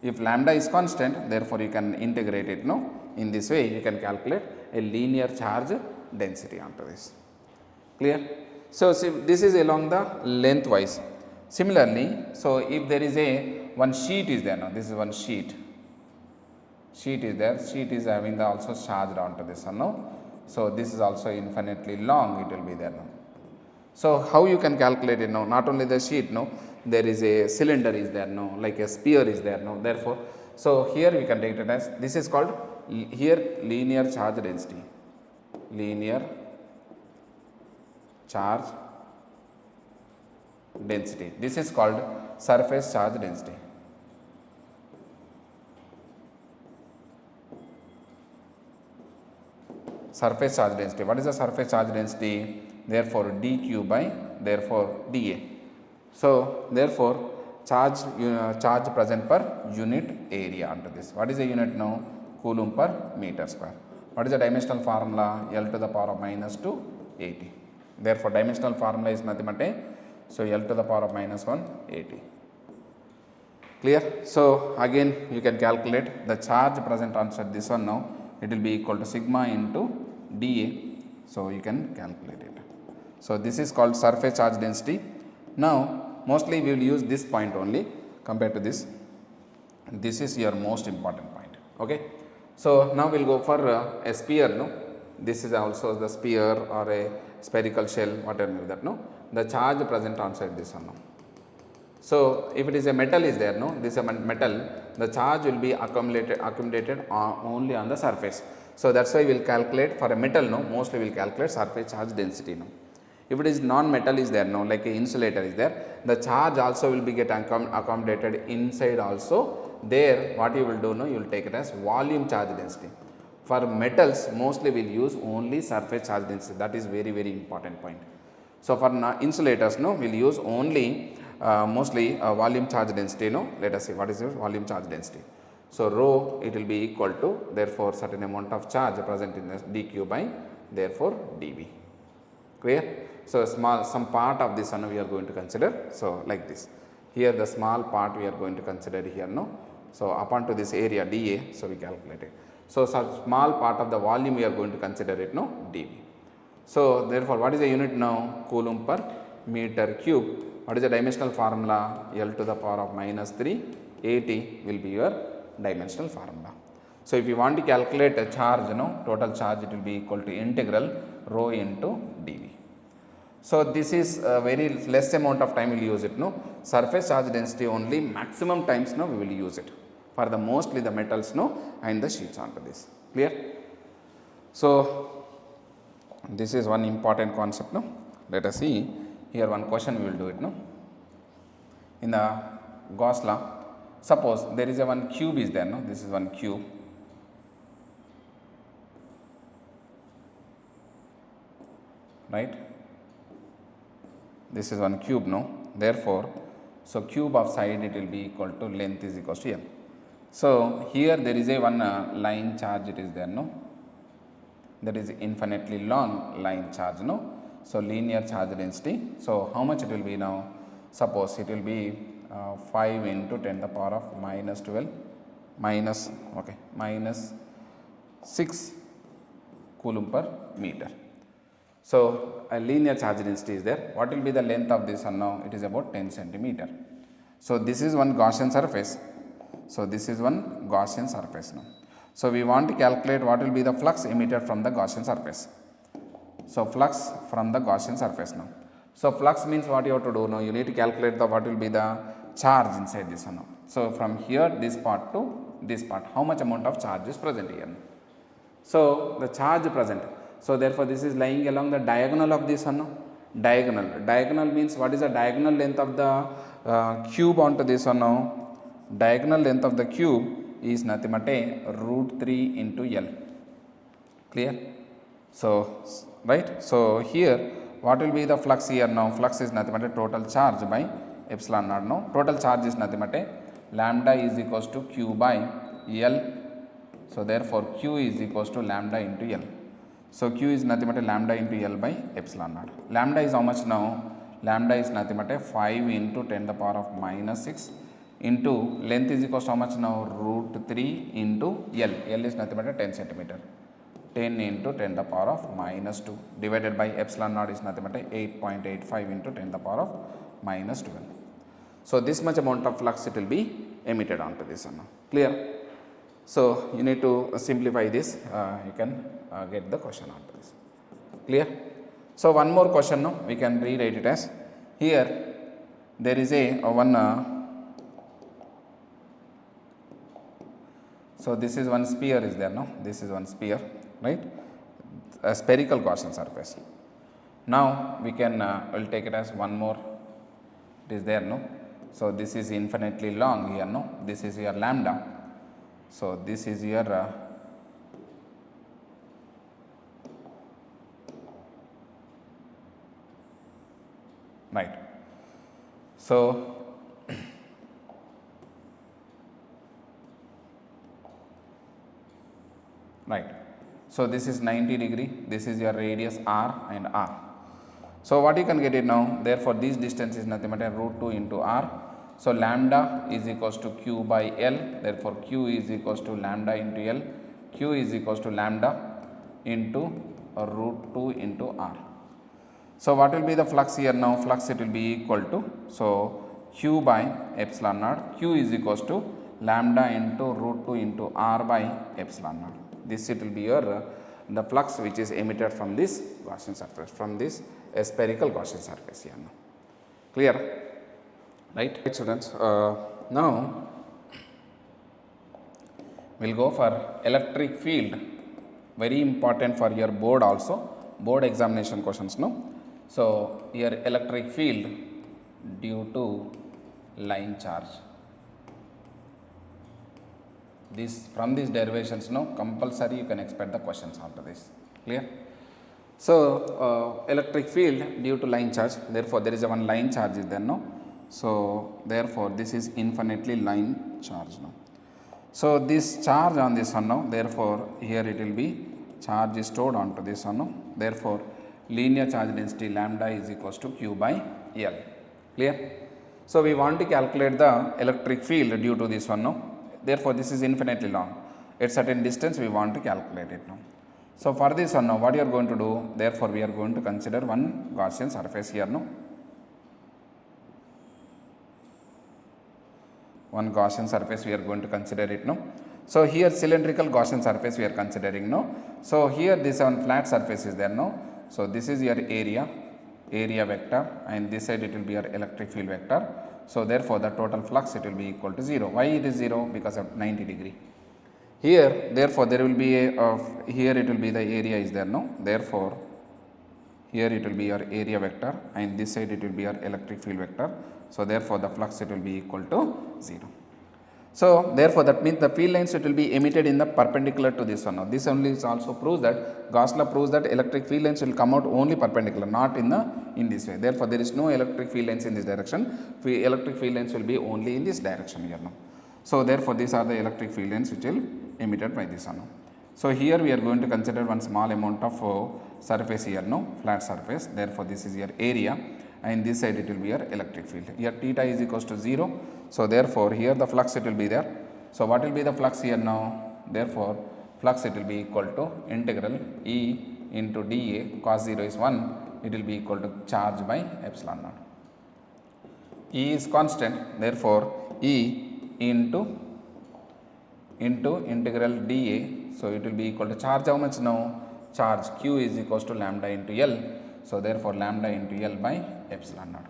If lambda is constant, therefore you can integrate it, no. In this way you can calculate a linear charge density onto this. Clear? So see, this is along the lengthwise. Similarly, so if there is a one sheet is there now, this is one sheet is there, sheet is having the also charged onto this one, no. So this is also infinitely long, it will be there now. So how you can calculate it now? Not only the sheet, no, there is a cylinder is there, no, like a sphere is there, no. Therefore, so here we can take it as, this is called here linear charge density, linear charge density. This is called surface charge density. Surface charge density. What is the surface charge density? Therefore dq by therefore dA. So therefore charge present per unit area onto this. What is the unit now? Coulomb per meter square. What is the dimensional formula? L to the power of minus 2 80. Therefore dimensional formula is nothing but a, so L to the power of minus 1 80. Clear? So again you can calculate the charge present on this one now, it will be equal to sigma into dA. So you can calculate it. So this is called surface charge density. Now mostly we will use this point only compared to this. This is your most important point. Okay. So now we will go for a sphere, no. this is also the sphere or a spherical shell, whatever that, no, the charge present outside this one. No. So if it is a metal is there, no, this is a metal, the charge will be accumulated only on the surface. So that's why we will calculate for a metal, no, mostly we will calculate surface charge density. No. If it is non-metal is there, no, like a insulator is there, the charge also will be get accommodated inside also. There what you will do, no, you will take it as volume charge density. For metals mostly we will use only surface charge density, that is very important point. So for insulators, no, we will use only mostly volume charge density. No, let us see what is your volume charge density. So rho, it will be equal to, therefore certain amount of charge present in this dq by therefore dv. Clear? So some part of this one we are going to consider. So like this, here the small part we are going to consider here, no. So upon to this area dA, so we calculate it. So some small part of the volume we are going to consider it, no, dV. So therefore what is the unit now? Coulomb per meter cube. What is the dimensional formula? L to the power of -3 AT will be your dimensional formula. So if you want to calculate a charge, total charge, it will be equal to integral rho into dV. So this is a very less amount of time we will use it, no. Surface charge density only maximum times, no, we will use it for the mostly the metals, no, and the sheets onto this. Clear? So this is one important concept, no. Let us see here one question we will do it, no. In the Gauss law, suppose there is a one cube is there, no, this is one cube, right, this is one cube, no, therefore so cube of side it will be equal to length is equal to L. So here there is a one line charge it is there, no, that is infinitely long line charge, no. So linear charge density. So how much it will be now? Suppose it will be 5 into 10 to the power of -12 minus 6 coulomb per meter. So a linear charge density is there. What will be the length of this one now? It is about 10 centimeter. So this is one Gaussian surface. So this is one Gaussian surface now. So we want to calculate what will be the flux emitted from the Gaussian surface. So flux from the Gaussian surface now. So flux means what you have to do now? You need to calculate the what will be the charge inside this one now. So from here this part to this part, how much amount of charge is present here? So the charge present. So therefore this is lying along the diagonal of this one now. Diagonal means what is the diagonal length of the cube onto this one now? Diagonal length of the cube is nothing but a √3 into L. Clear? So right. So here what will be the flux here now? Flux is nothing but a total charge by epsilon naught. No, total charge is nothing but a lambda is equals to q by L. So therefore q is equals to lambda into L. So q is nothing but a lambda into L by epsilon naught. Lambda is how much now? Lambda is nothing but a 5 into 10 to the power of -6 into length is equals to how much now? √3 into L. L is nothing but a 10 centimeter. 10 into 10 to the power of -2 divided by epsilon naught is nothing but 8.85 into 10 to the power of -12. So this much amount of flux it will be emitted onto this one. Clear? So you need to simplify this. You can get the question onto this. Clear? So one more question now we can rewrite it as here there is a one. So this is one sphere is there, no? This is one sphere, right? A spherical Gaussian surface. Now we can will take it as one more. It is there, no? So this is infinitely long here, no? This is your lambda. So this is your right. So right. So this is 90 degree, this is your radius r and r. So what you can get it now? Therefore this distance is nothing but √2 into r. So lambda is equals to q by L. Therefore q is equals to lambda into L. Q is equals to lambda into √2 into r. So what will be the flux here now? Flux it will be equal to, so q by epsilon naught. Q is equals to lambda into √2 into r by epsilon naught. This it will be your the flux which is emitted from this Gaussian surface, from this spherical Gaussian surface here now. Clear? Right students? Now we'll go for electric field, very important for your board also, board examination questions no. So here electric field due to line charge. This from these derivations no, compulsory you can expect the questions after this. Clear? So electric field due to line charge, therefore there is a one line charge is there no. So therefore this is infinitely line charge now. So this charge on this one now, therefore here it will be charge is stored onto this one now. Therefore linear charge density lambda is equals to Q by L. Clear? So we want to calculate the electric field due to this one now. Therefore this is infinitely long. At certain distance we want to calculate it now. So for this one now, what you are going to do? Therefore we are going to consider one Gaussian surface here now. One Gaussian surface we are going to consider it now. So here cylindrical Gaussian surface we are considering now. So here this one flat surface is there now. So this is your area vector, and this side it will be your electric field vector. So therefore the total flux it will be equal to 0. Why it is 0? Because of 90 degree. Here therefore there will be a here it will be the area is there no. Therefore here it will be your area vector, and this side it will be your electric field vector. So therefore the flux it will be equal to 0. So therefore that means the field lines it will be emitted in the perpendicular to this one now. This only is also proves that Gauss law proves that electric field lines will come out only perpendicular, not in this way. Therefore there is no electric field lines in this direction. Electric field lines will be only in this direction here now. So therefore these are the electric field lines which will emitted by this one now. So here we are going to consider one small amount of surface here now, flat surface. Therefore this is your area, and this side it will be your electric field. Here theta is equals to 0. So therefore here the flux it will be there. So what will be the flux here now? Therefore flux it will be equal to integral E into dA, cos 0 is 1, it will be equal to charge by epsilon naught. E is constant, therefore E into integral dA, so it will be equal to charge how much now? Charge Q is equals to lambda into L. So therefore lambda into L by epsilon naught.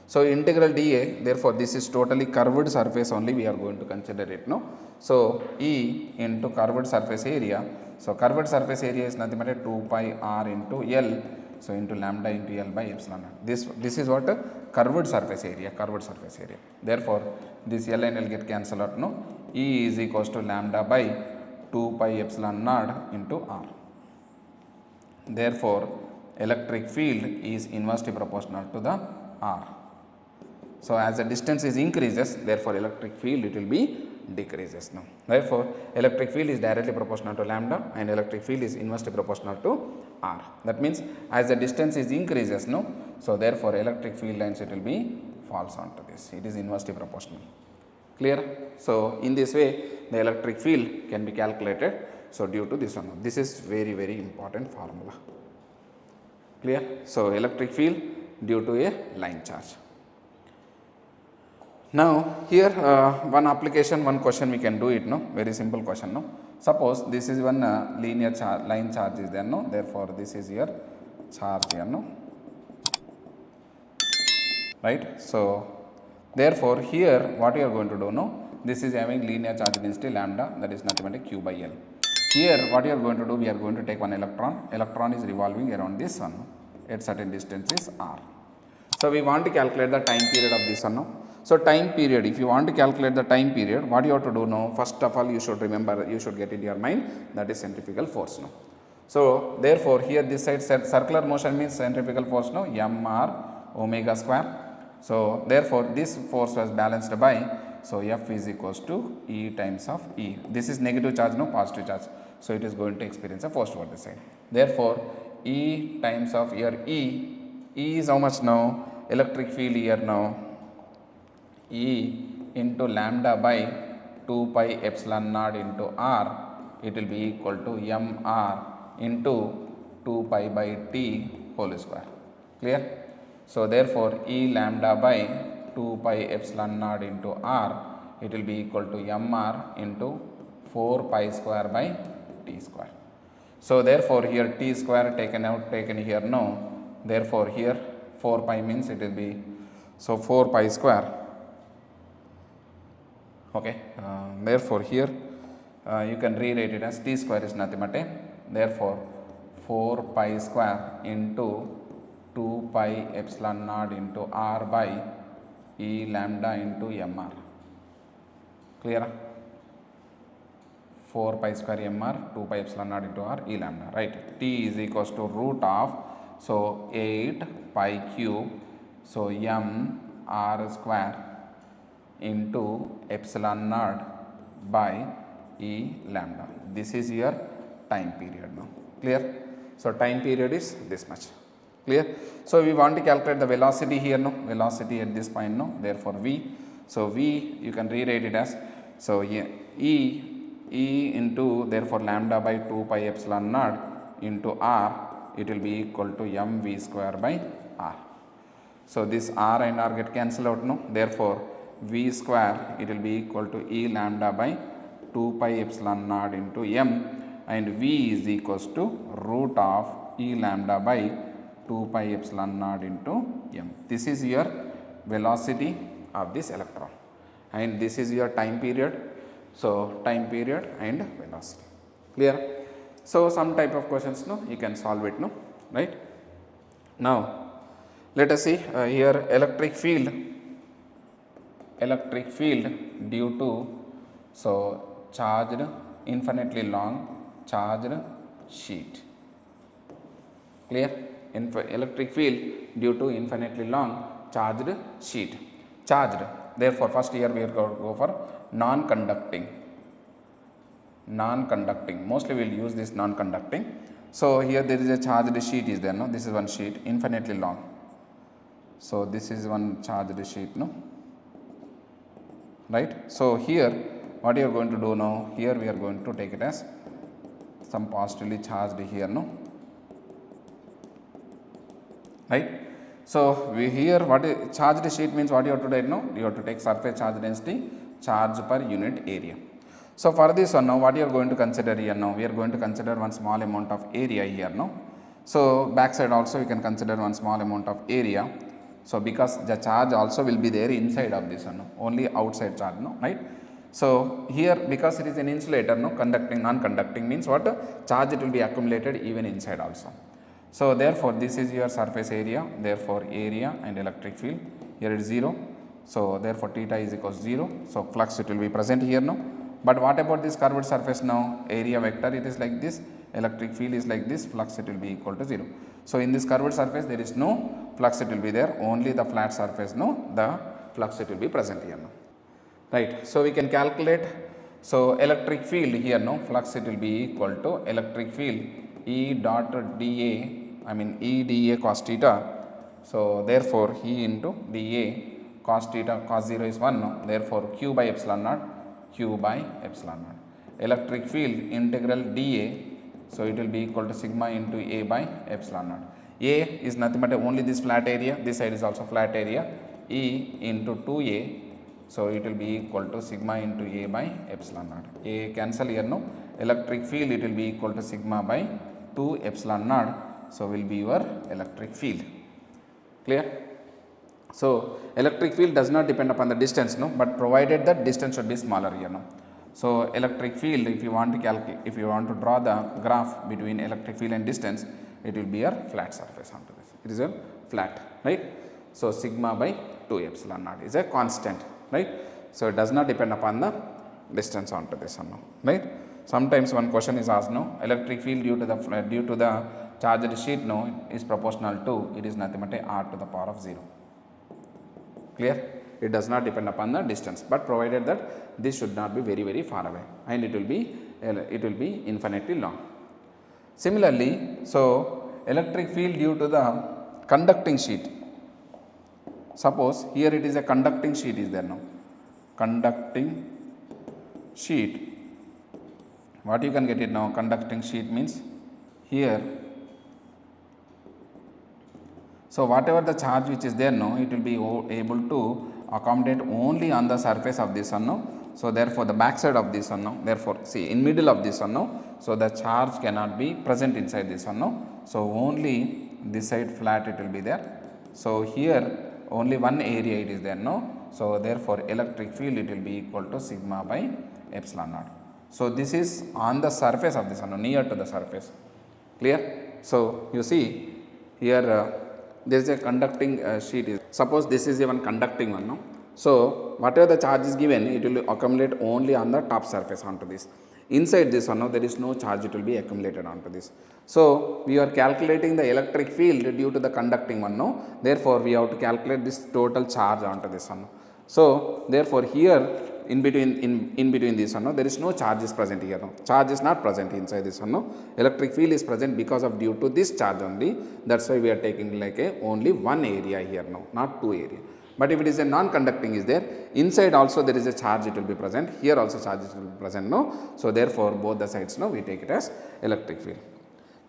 So integral dA, therefore this is totally curved surface only we are going to consider it no. So E into curved surface area. So curved surface area is nothing but 2 pi r into L. So into lambda into L by epsilon naught. This is what curved surface area, Therefore this L and L get cancelled out no. E is equals to lambda by 2 pi epsilon naught into r. Therefore electric field is inversely proportional to the r. So as the distance is increases, therefore electric field it will be decreases now. Therefore electric field is directly proportional to lambda, and electric field is inversely proportional to r. That means as the distance is increases no, so therefore electric field lines it will be falls onto this. It is inversely proportional. Clear? So in this way the electric field can be calculated. So due to this one, this is very important formula. Clear? So electric field due to a line charge. Now here one application, one question we can do it no, very simple question no. Suppose this is one linear charge, line charge is there no, therefore this is your charge here no, right. So therefore here what you are going to do no, this is having linear charge density lambda, that is nothing but Q by L. Here what you are going to do, we are going to take one electron is revolving around this one at certain distance is r. So we want to calculate the time period of this one no. So time period, if you want to calculate the time period, what you have to do now? First of all you should remember, you should get in your mind, that is centrifugal force now. So therefore here this side circular motion means centrifugal force now, mr omega square. So therefore this force was balanced by, so F is equals to E times of E. This is negative charge no, positive charge. So it is going to experience a force toward the side. Therefore E times of here E is how much now? Electric field here now, E into lambda by 2 pi epsilon naught into r, it will be equal to mr into 2 pi by t whole square. Clear? So therefore E lambda by 2 pi epsilon naught into r, it will be equal to mr into 4 pi square by t square. So therefore here t square taken here no, therefore here 4 pi means it will be, so 4 pi square, okay. Therefore here you can rewrite it as t square is nothing but a, therefore 4 pi square into 2 pi epsilon naught into r by e lambda into mr. Clear? 4 pi square mr, 2 pi epsilon naught into r, e lambda, right. T is equals to root of, so 8 pi cube, so m r square into epsilon naught by e lambda. This is your time period now. Clear? So time period is this much. Clear? So we want to calculate the velocity here, no, velocity at this point, no, therefore v. So v you can rewrite it as, so e into, therefore lambda by 2 pi epsilon naught into r, it will be equal to mv square by r. So this r and r get cancelled out, no, therefore v square it will be equal to e lambda by 2 pi epsilon naught into m, and v is equals to root of e lambda by 2 pi epsilon naught into m. This is your velocity of this electron, and this is your time period. So time period and velocity. Clear? So some type of questions, no, you can solve it, no, right. Now let us see here electric field due to, so charged infinitely long charged sheet. Clear? Electric field due to infinitely long charged sheet. Charged, therefore first here we are going to go for non-conducting. Mostly we will use this non-conducting. So here there is a charged sheet is there, no, this is one sheet infinitely long. So this is one charged sheet, no, right. So here what you are going to do now, here we are going to take it as some positively charged here, no, right. So we here what is charged sheet means, what you have to take now, you have to take surface charge density, charge per unit area. So for this one now, what you are going to consider here now, we are going to consider one small amount of area here now. So backside also you can consider one small amount of area. So because the charge also will be there inside of this one, no? Only outside charge, no, right. So here because it is an insulator, no, conducting, non-conducting means what, charge it will be accumulated even inside also. So therefore this is your surface area, therefore area and electric field, here it is 0. So therefore theta is equals to 0. So flux it will be present here now. But what about this curved surface now, area vector it is like this, electric field is like this, flux it will be equal to 0. So in this curved surface there is no flux, it will be there, only the flat surface, no, the flux it will be present here now, right. So we can calculate, so electric field here, no, flux it will be equal to electric field E dot dA, I mean E dA cos theta. So therefore E into dA cos theta, cos 0 is 1, no, therefore Q by epsilon naught, Q by epsilon naught. Electric field integral dA, so it will be equal to sigma into A by epsilon naught. A is nothing but only this flat area, this side is also flat area, E into 2A, so it will be equal to sigma into A by epsilon naught. A cancel here, no, electric field it will be equal to sigma by 2 epsilon naught, so will be your electric field. Clear? So electric field does not depend upon the distance, no, but provided that distance should be smaller here, no. So electric field, if you want to calculate, if you want to draw the graph between electric field and distance, it will be a flat surface onto this. It is a flat, right. So sigma by 2 epsilon naught is a constant, right. So it does not depend upon the distance onto this one, no, right. Sometimes one question is asked, no, electric field due to the charged sheet, no, is proportional to, it is nothing but a r to the power of 0. Clear? It does not depend upon the distance, but provided that this should not be very, very far away, and it will be infinitely long. Similarly, so electric field due to the conducting sheet. Suppose here it is a conducting sheet is there now. Conducting sheet. What you can get it now? Conducting sheet means here. So whatever the charge which is there now, it will be able to accommodate only on the surface of this one now. So therefore the back side of this one now, therefore see in middle of this one now, so the charge cannot be present inside this one now. So only this side flat it will be there. So here only one area it is there now. So therefore electric field it will be equal to sigma by epsilon naught. So this is on the surface of this one, near to the surface. Clear? So you see here there is a conducting sheet. Suppose this is even conducting one now. So whatever the charge is given, it will accumulate only on the top surface onto this. Inside this one now there is no charge, it will be accumulated onto this. So we are calculating the electric field due to the conducting one now. Therefore we have to calculate this total charge onto this one. So therefore here in between this one, no, there is no charge is present here. No. Charge is not present inside this one. No. Electric field is present because of due to this charge only. That's why we are taking like a only one area here now, not two area. But if it is a non-conducting is there, inside also there is a charge, it will be present. Here also charges will be present. No. So therefore both the sides now we take it as electric field.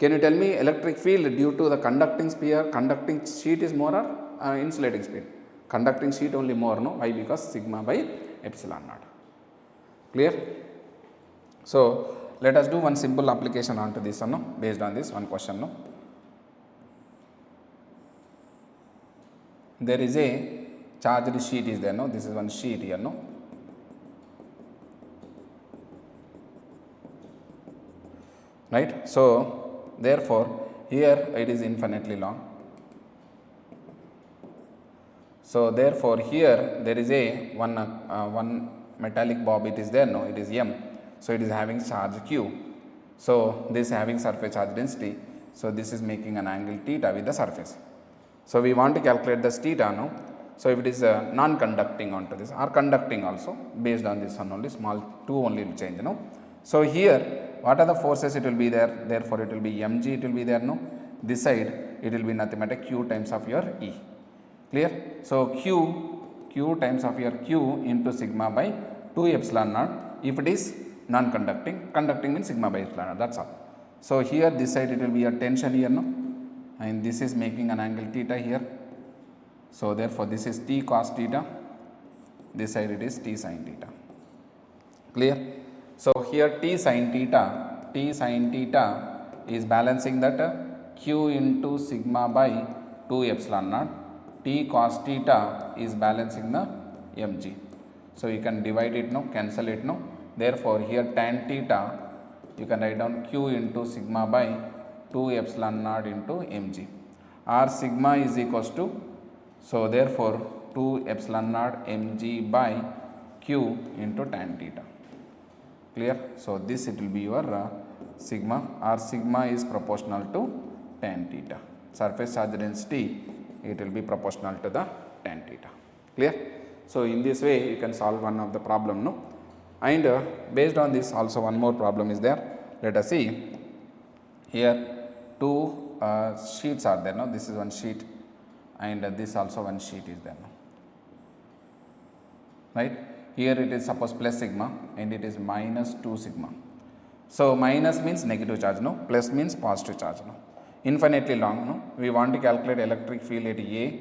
Can you tell me electric field due to the conducting sphere, conducting sheet is more or insulating sheet? Conducting sheet only more, no? Why? Because sigma by epsilon naught. Clear? So let us do one simple application onto this one, no? Based on this one question. No? There is a charged sheet is there, no? This is one sheet here, no? Right? So therefore here it is infinitely long. So therefore here there is a one metallic bob, it is there, no, it is M. So it is having charge Q. So this having surface charge density. So this is making an angle theta with the surface. So we want to calculate this theta now. So if it is non-conducting onto this or conducting also, based on this one only, small 2 only will change, no. So here what are the forces it will be there? Therefore it will be mg, it will be there, no. This side it will be nothing but q times of your E. Clear? So q times of your q into sigma by 2 epsilon naught. If it is non-conducting, conducting means sigma by epsilon naught, that's all. So here this side it will be a tension here, no, and this is making an angle theta here. So therefore this is t cos theta, this side it is t sin theta. Clear? So here t sin theta is balancing that q into sigma by 2 epsilon naught. T cos theta is balancing the mg. So you can divide it now, cancel it now. Therefore here tan theta you can write down q into sigma by 2 epsilon naught into mg. R sigma is equals to, so therefore 2 epsilon naught mg by q into tan theta. Clear? So this it will be your sigma. R sigma is proportional to tan theta. Surface charge density it will be proportional to the tan theta. Clear? So in this way you can solve one of the problem, no? And based on this also one more problem is there. Let us see. Here two sheets are there, no? This is one sheet and this also one sheet is there, no? Right? Here it is suppose plus sigma and it is minus 2 sigma. So minus means negative charge, no? Plus means positive charge, no? Infinitely long, no? We want to calculate electric field at A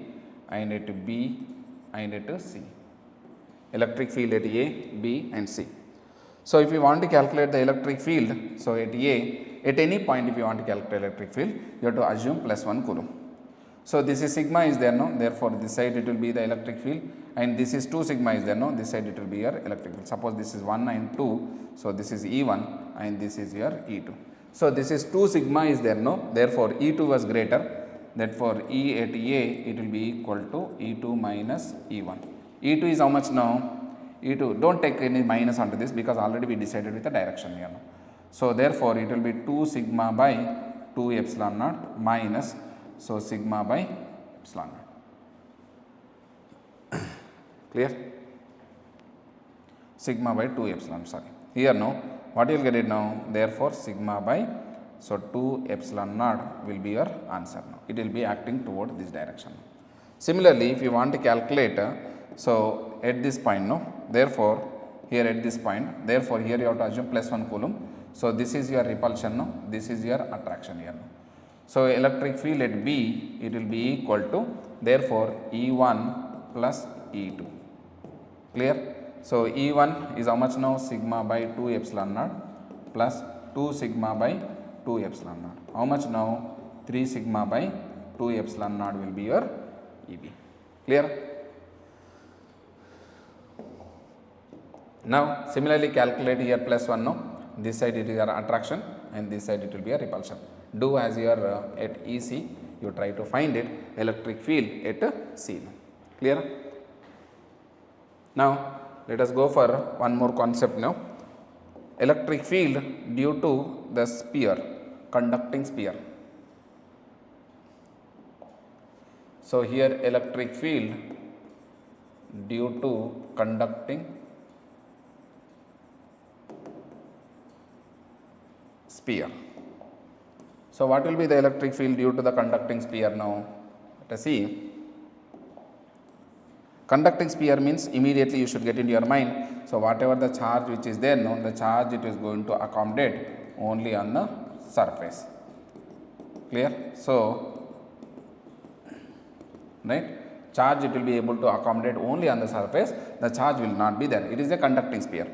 and at B and at C. Electric field at A, B and C. So if you want to calculate the electric field, so at A, at any point if you want to calculate electric field, you have to assume plus 1 coulomb. So this is sigma is there, no? Therefore this side it will be the electric field and this is 2 sigma is there, no? This side it will be your electric field. Suppose this is 1 and 2, so this is E1 and this is your E2. So this is 2 sigma is there, no? Therefore E2 was greater, therefore E at A it will be equal to E2 minus E1. E2 is how much now? E2, don't take any minus onto this because already we decided with the direction here. No? So therefore it will be 2 sigma by 2 epsilon naught minus, so sigma by epsilon naught. Clear? Sigma by 2 epsilon, sorry. Here no, what you will get it now? Therefore sigma by, so 2 epsilon naught will be your answer now. It will be acting toward this direction. Similarly, if you want to calculate, so at this point, no, therefore here at this point, therefore here you have to assume plus 1 coulomb. So this is your repulsion, no, this is your attraction here. No? So electric field at B it will be equal to, therefore E1 plus E2. Clear? So E1 is how much now? Sigma by 2 epsilon naught plus 2 sigma by 2 epsilon naught. How much now? 3 sigma by 2 epsilon naught will be your EB. Clear? Now similarly calculate here plus 1 no. This side it is your attraction and this side it will be a repulsion. Do as your at EC, you try to find it electric field at C. Clear? Now let us go for one more concept now. Electric field due to the sphere, conducting sphere. So here electric field due to conducting sphere. So what will be the electric field due to the conducting sphere now? Let us see. Conducting sphere means immediately you should get into your mind. So whatever the charge which is there now, the charge it is going to accommodate only on the surface. Clear? So right, charge it will be able to accommodate only on the surface, the charge will not be there. It is a conducting sphere.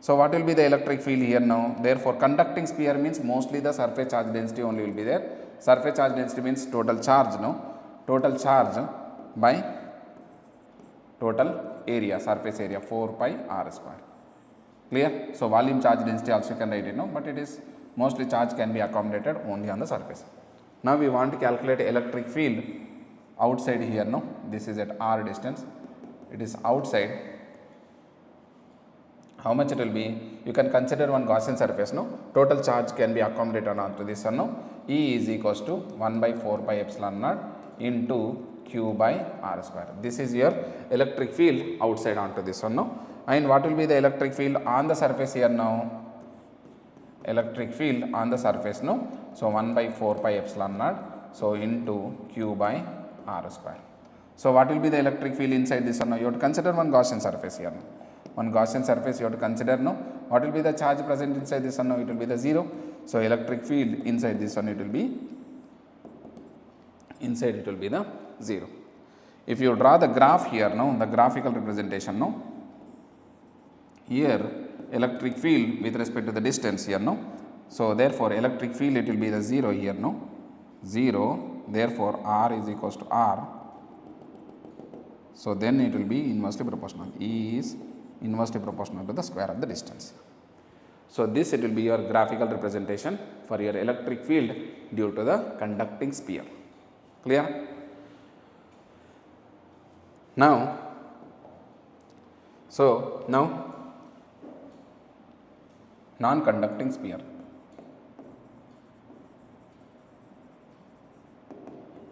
So what will be the electric field here now? Therefore conducting sphere means mostly the surface charge density only will be there. Surface charge density means total charge, no? Total charge by total area, surface area, 4 pi r square. Clear? So volume charge density also you can write it now, but it is mostly charge can be accommodated only on the surface. Now we want to calculate electric field outside here, no? This is at r distance, it is outside. How much it will be? You can consider one Gaussian surface, no? Total charge can be accommodated onto this one, no? E is equals to 1 by 4 pi epsilon naught into Q by r square. This is your electric field outside onto this one, no? And what will be the electric field on the surface here now? Electric field on the surface, no? So 1 by 4 pi epsilon naught, so into Q by r square. So what will be the electric field inside this one now? You have to consider one Gaussian surface here now. One Gaussian surface you have to consider now. What will be the charge present inside this one now? It will be the 0. So electric field inside this one it will be, inside it will be the 0. If you draw the graph here now, the graphical representation now, here electric field with respect to the distance here now. So therefore electric field it will be the 0 here now, 0, therefore r is equals to r. So then it will be inversely proportional. E is inversely proportional to the square of the distance. So this it will be your graphical representation for your electric field due to the conducting sphere. Clear? Now, so now non-conducting sphere.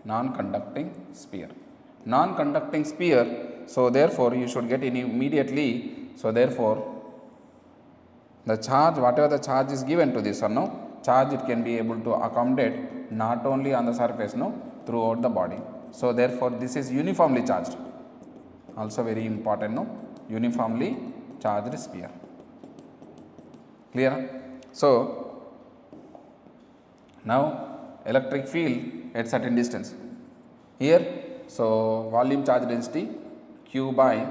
Non-conducting sphere. Non-conducting sphere. So therefore you should get in immediately. So therefore the charge, whatever the charge is given to this or no, charge it can be able to accommodate not only on the surface, no, throughout the body. So therefore this is uniformly charged. Also very important, no, uniformly charged sphere. Clear? So now electric field at certain distance. Here, so volume charge density Q by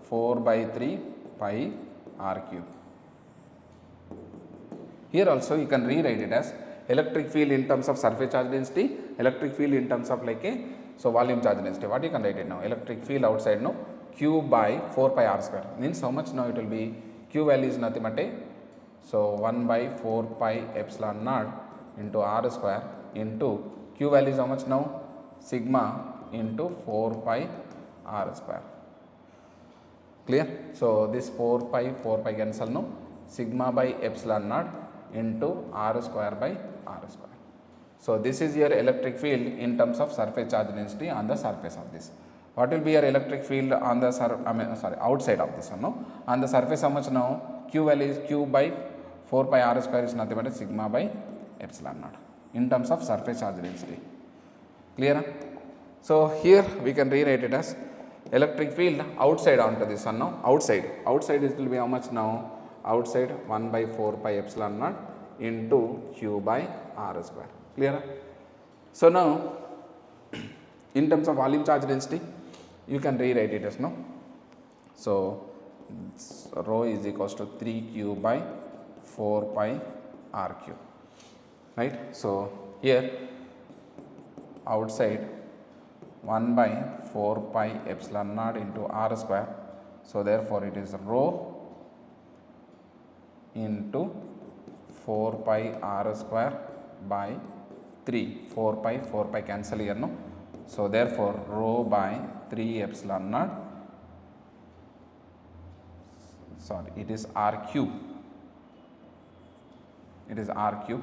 4 by 3 pi r cube. Here also you can rewrite it as electric field in terms of surface charge density, electric field in terms of like a, so volume charge density. What you can write it now? Electric field outside, no, Q by 4 pi r square means how much now it will be? Q value is nothing but a, so 1 by 4 pi epsilon naught into r square into Q value is how much now? Sigma into 4 pi r square. Clear? So this 4 pi cancel, no, sigma by epsilon naught into r square by r square. So this is your electric field in terms of surface charge density on the surface of this. What will be your electric field on the outside of this one, no? On the surface how much now? Q value is Q by 4 pi r square is nothing but a sigma by epsilon naught in terms of surface charge density. Clear? So here we can rewrite it as electric field outside onto this one now. Outside it will be how much now? Outside 1 by 4 pi epsilon naught into Q by r square. Clear? So now in terms of volume charge density you can rewrite it as, no, so rho is equals to 3q by 4 pi r cube, right. So, here outside 1 by 4 pi epsilon naught into r square. So, therefore, it is rho into 4 pi r square by 3, 4 pi cancel here, no. So, therefore, rho by 3 epsilon naught, sorry, it is r cube, it is r cube,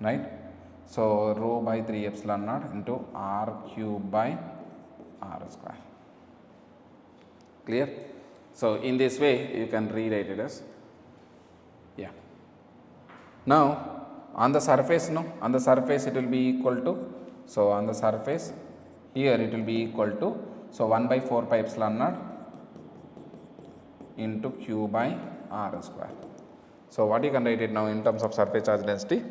right. So, rho by 3 epsilon naught into r cube by r square, clear. So, in this way you can rewrite it as, yeah. Now, on the surface, no, on the surface it will be equal to, so on the surface here it will be equal to, so 1 by 4 pi epsilon naught into q by r square. So, what you can write it now in terms of surface charge density,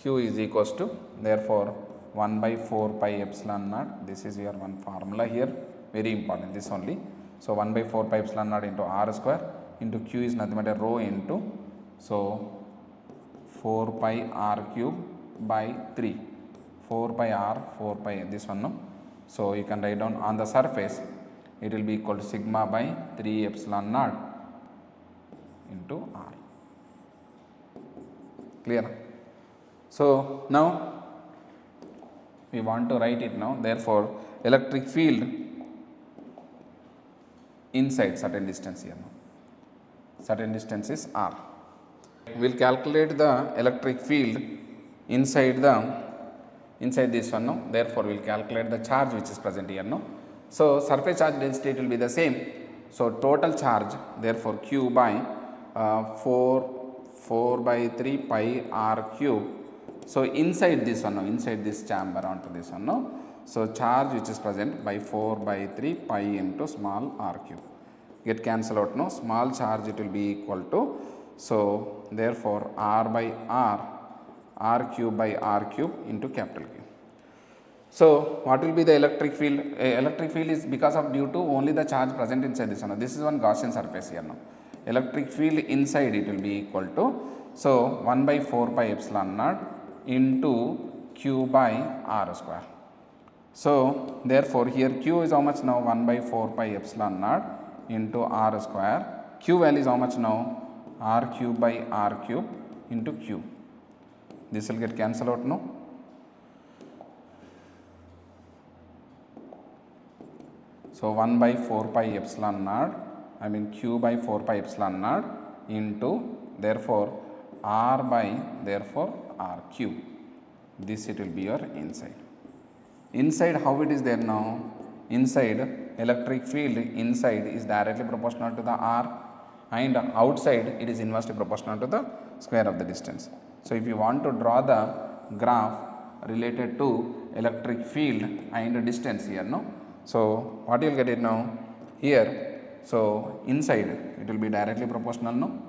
q is equals to, therefore 1 by 4 pi epsilon naught, this is your one formula here, very important, this only. So, 1 by 4 pi epsilon naught into r square into q is nothing but a rho into, so 4 pi r cube by 3, 4 pi r, 4 pi this one, no. So, you can write down on the surface it will be equal to sigma by 3 epsilon naught into r, clear. So, now we want to write it now, therefore, electric field inside certain distance here now, certain distance is r. We will calculate the electric field inside this one, no. Therefore, we will calculate the charge which is present here, no. So, surface charge density will be the same. So, total charge, therefore, q by 4 by 3 pi r cube. So, inside this one, no, inside this chamber onto this one, no. So, charge which is present by 4 by 3 pi into small r cube, get cancel out, no, small charge it will be equal to, so therefore, r by r cube by r cube into capital Q. So, what will be the electric field? Electric field is because of due to only the charge present inside this one. This is one Gaussian surface here now. Electric field inside it will be equal to, so 1 by 4 pi epsilon naught into q by r square. So, therefore, here q is how much now, 1 by 4 pi epsilon naught into r square, q value is how much now, r cube by r cube into q. This will get cancelled out, no. So, 1 by 4 pi epsilon naught, I mean q by 4 pi epsilon naught into, therefore, r by, therefore, r cube. This it will be your inside. Inside how it is there now? Inside, electric field inside is directly proportional to the r, and outside it is inversely proportional to the square of the distance. So, if you want to draw the graph related to electric field and distance here, no. So, what you will get it now here, so inside it will be directly proportional, no,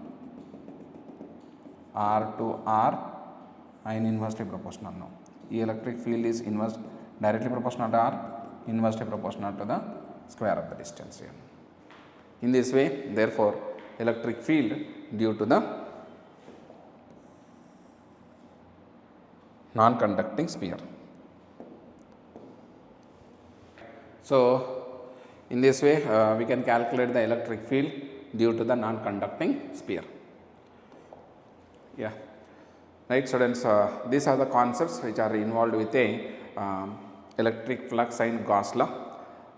r to r and inversely proportional, no. The electric field is directly proportional to r, inversely proportional to the square of the distance here. In this way, therefore, electric field due to the non-conducting sphere. So, in this way we can calculate the electric field due to the non-conducting sphere. Yeah, right students, these are the concepts which are involved with a electric flux and Gauss law,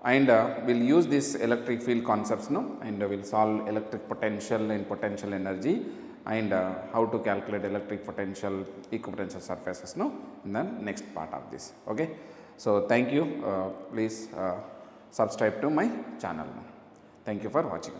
and we will use this electric field concepts now, and we will solve electric potential and potential energy, and how to calculate electric potential equipotential surfaces now in the next part of this. Okay. So, thank you, please subscribe to my channel now. Thank you for watching.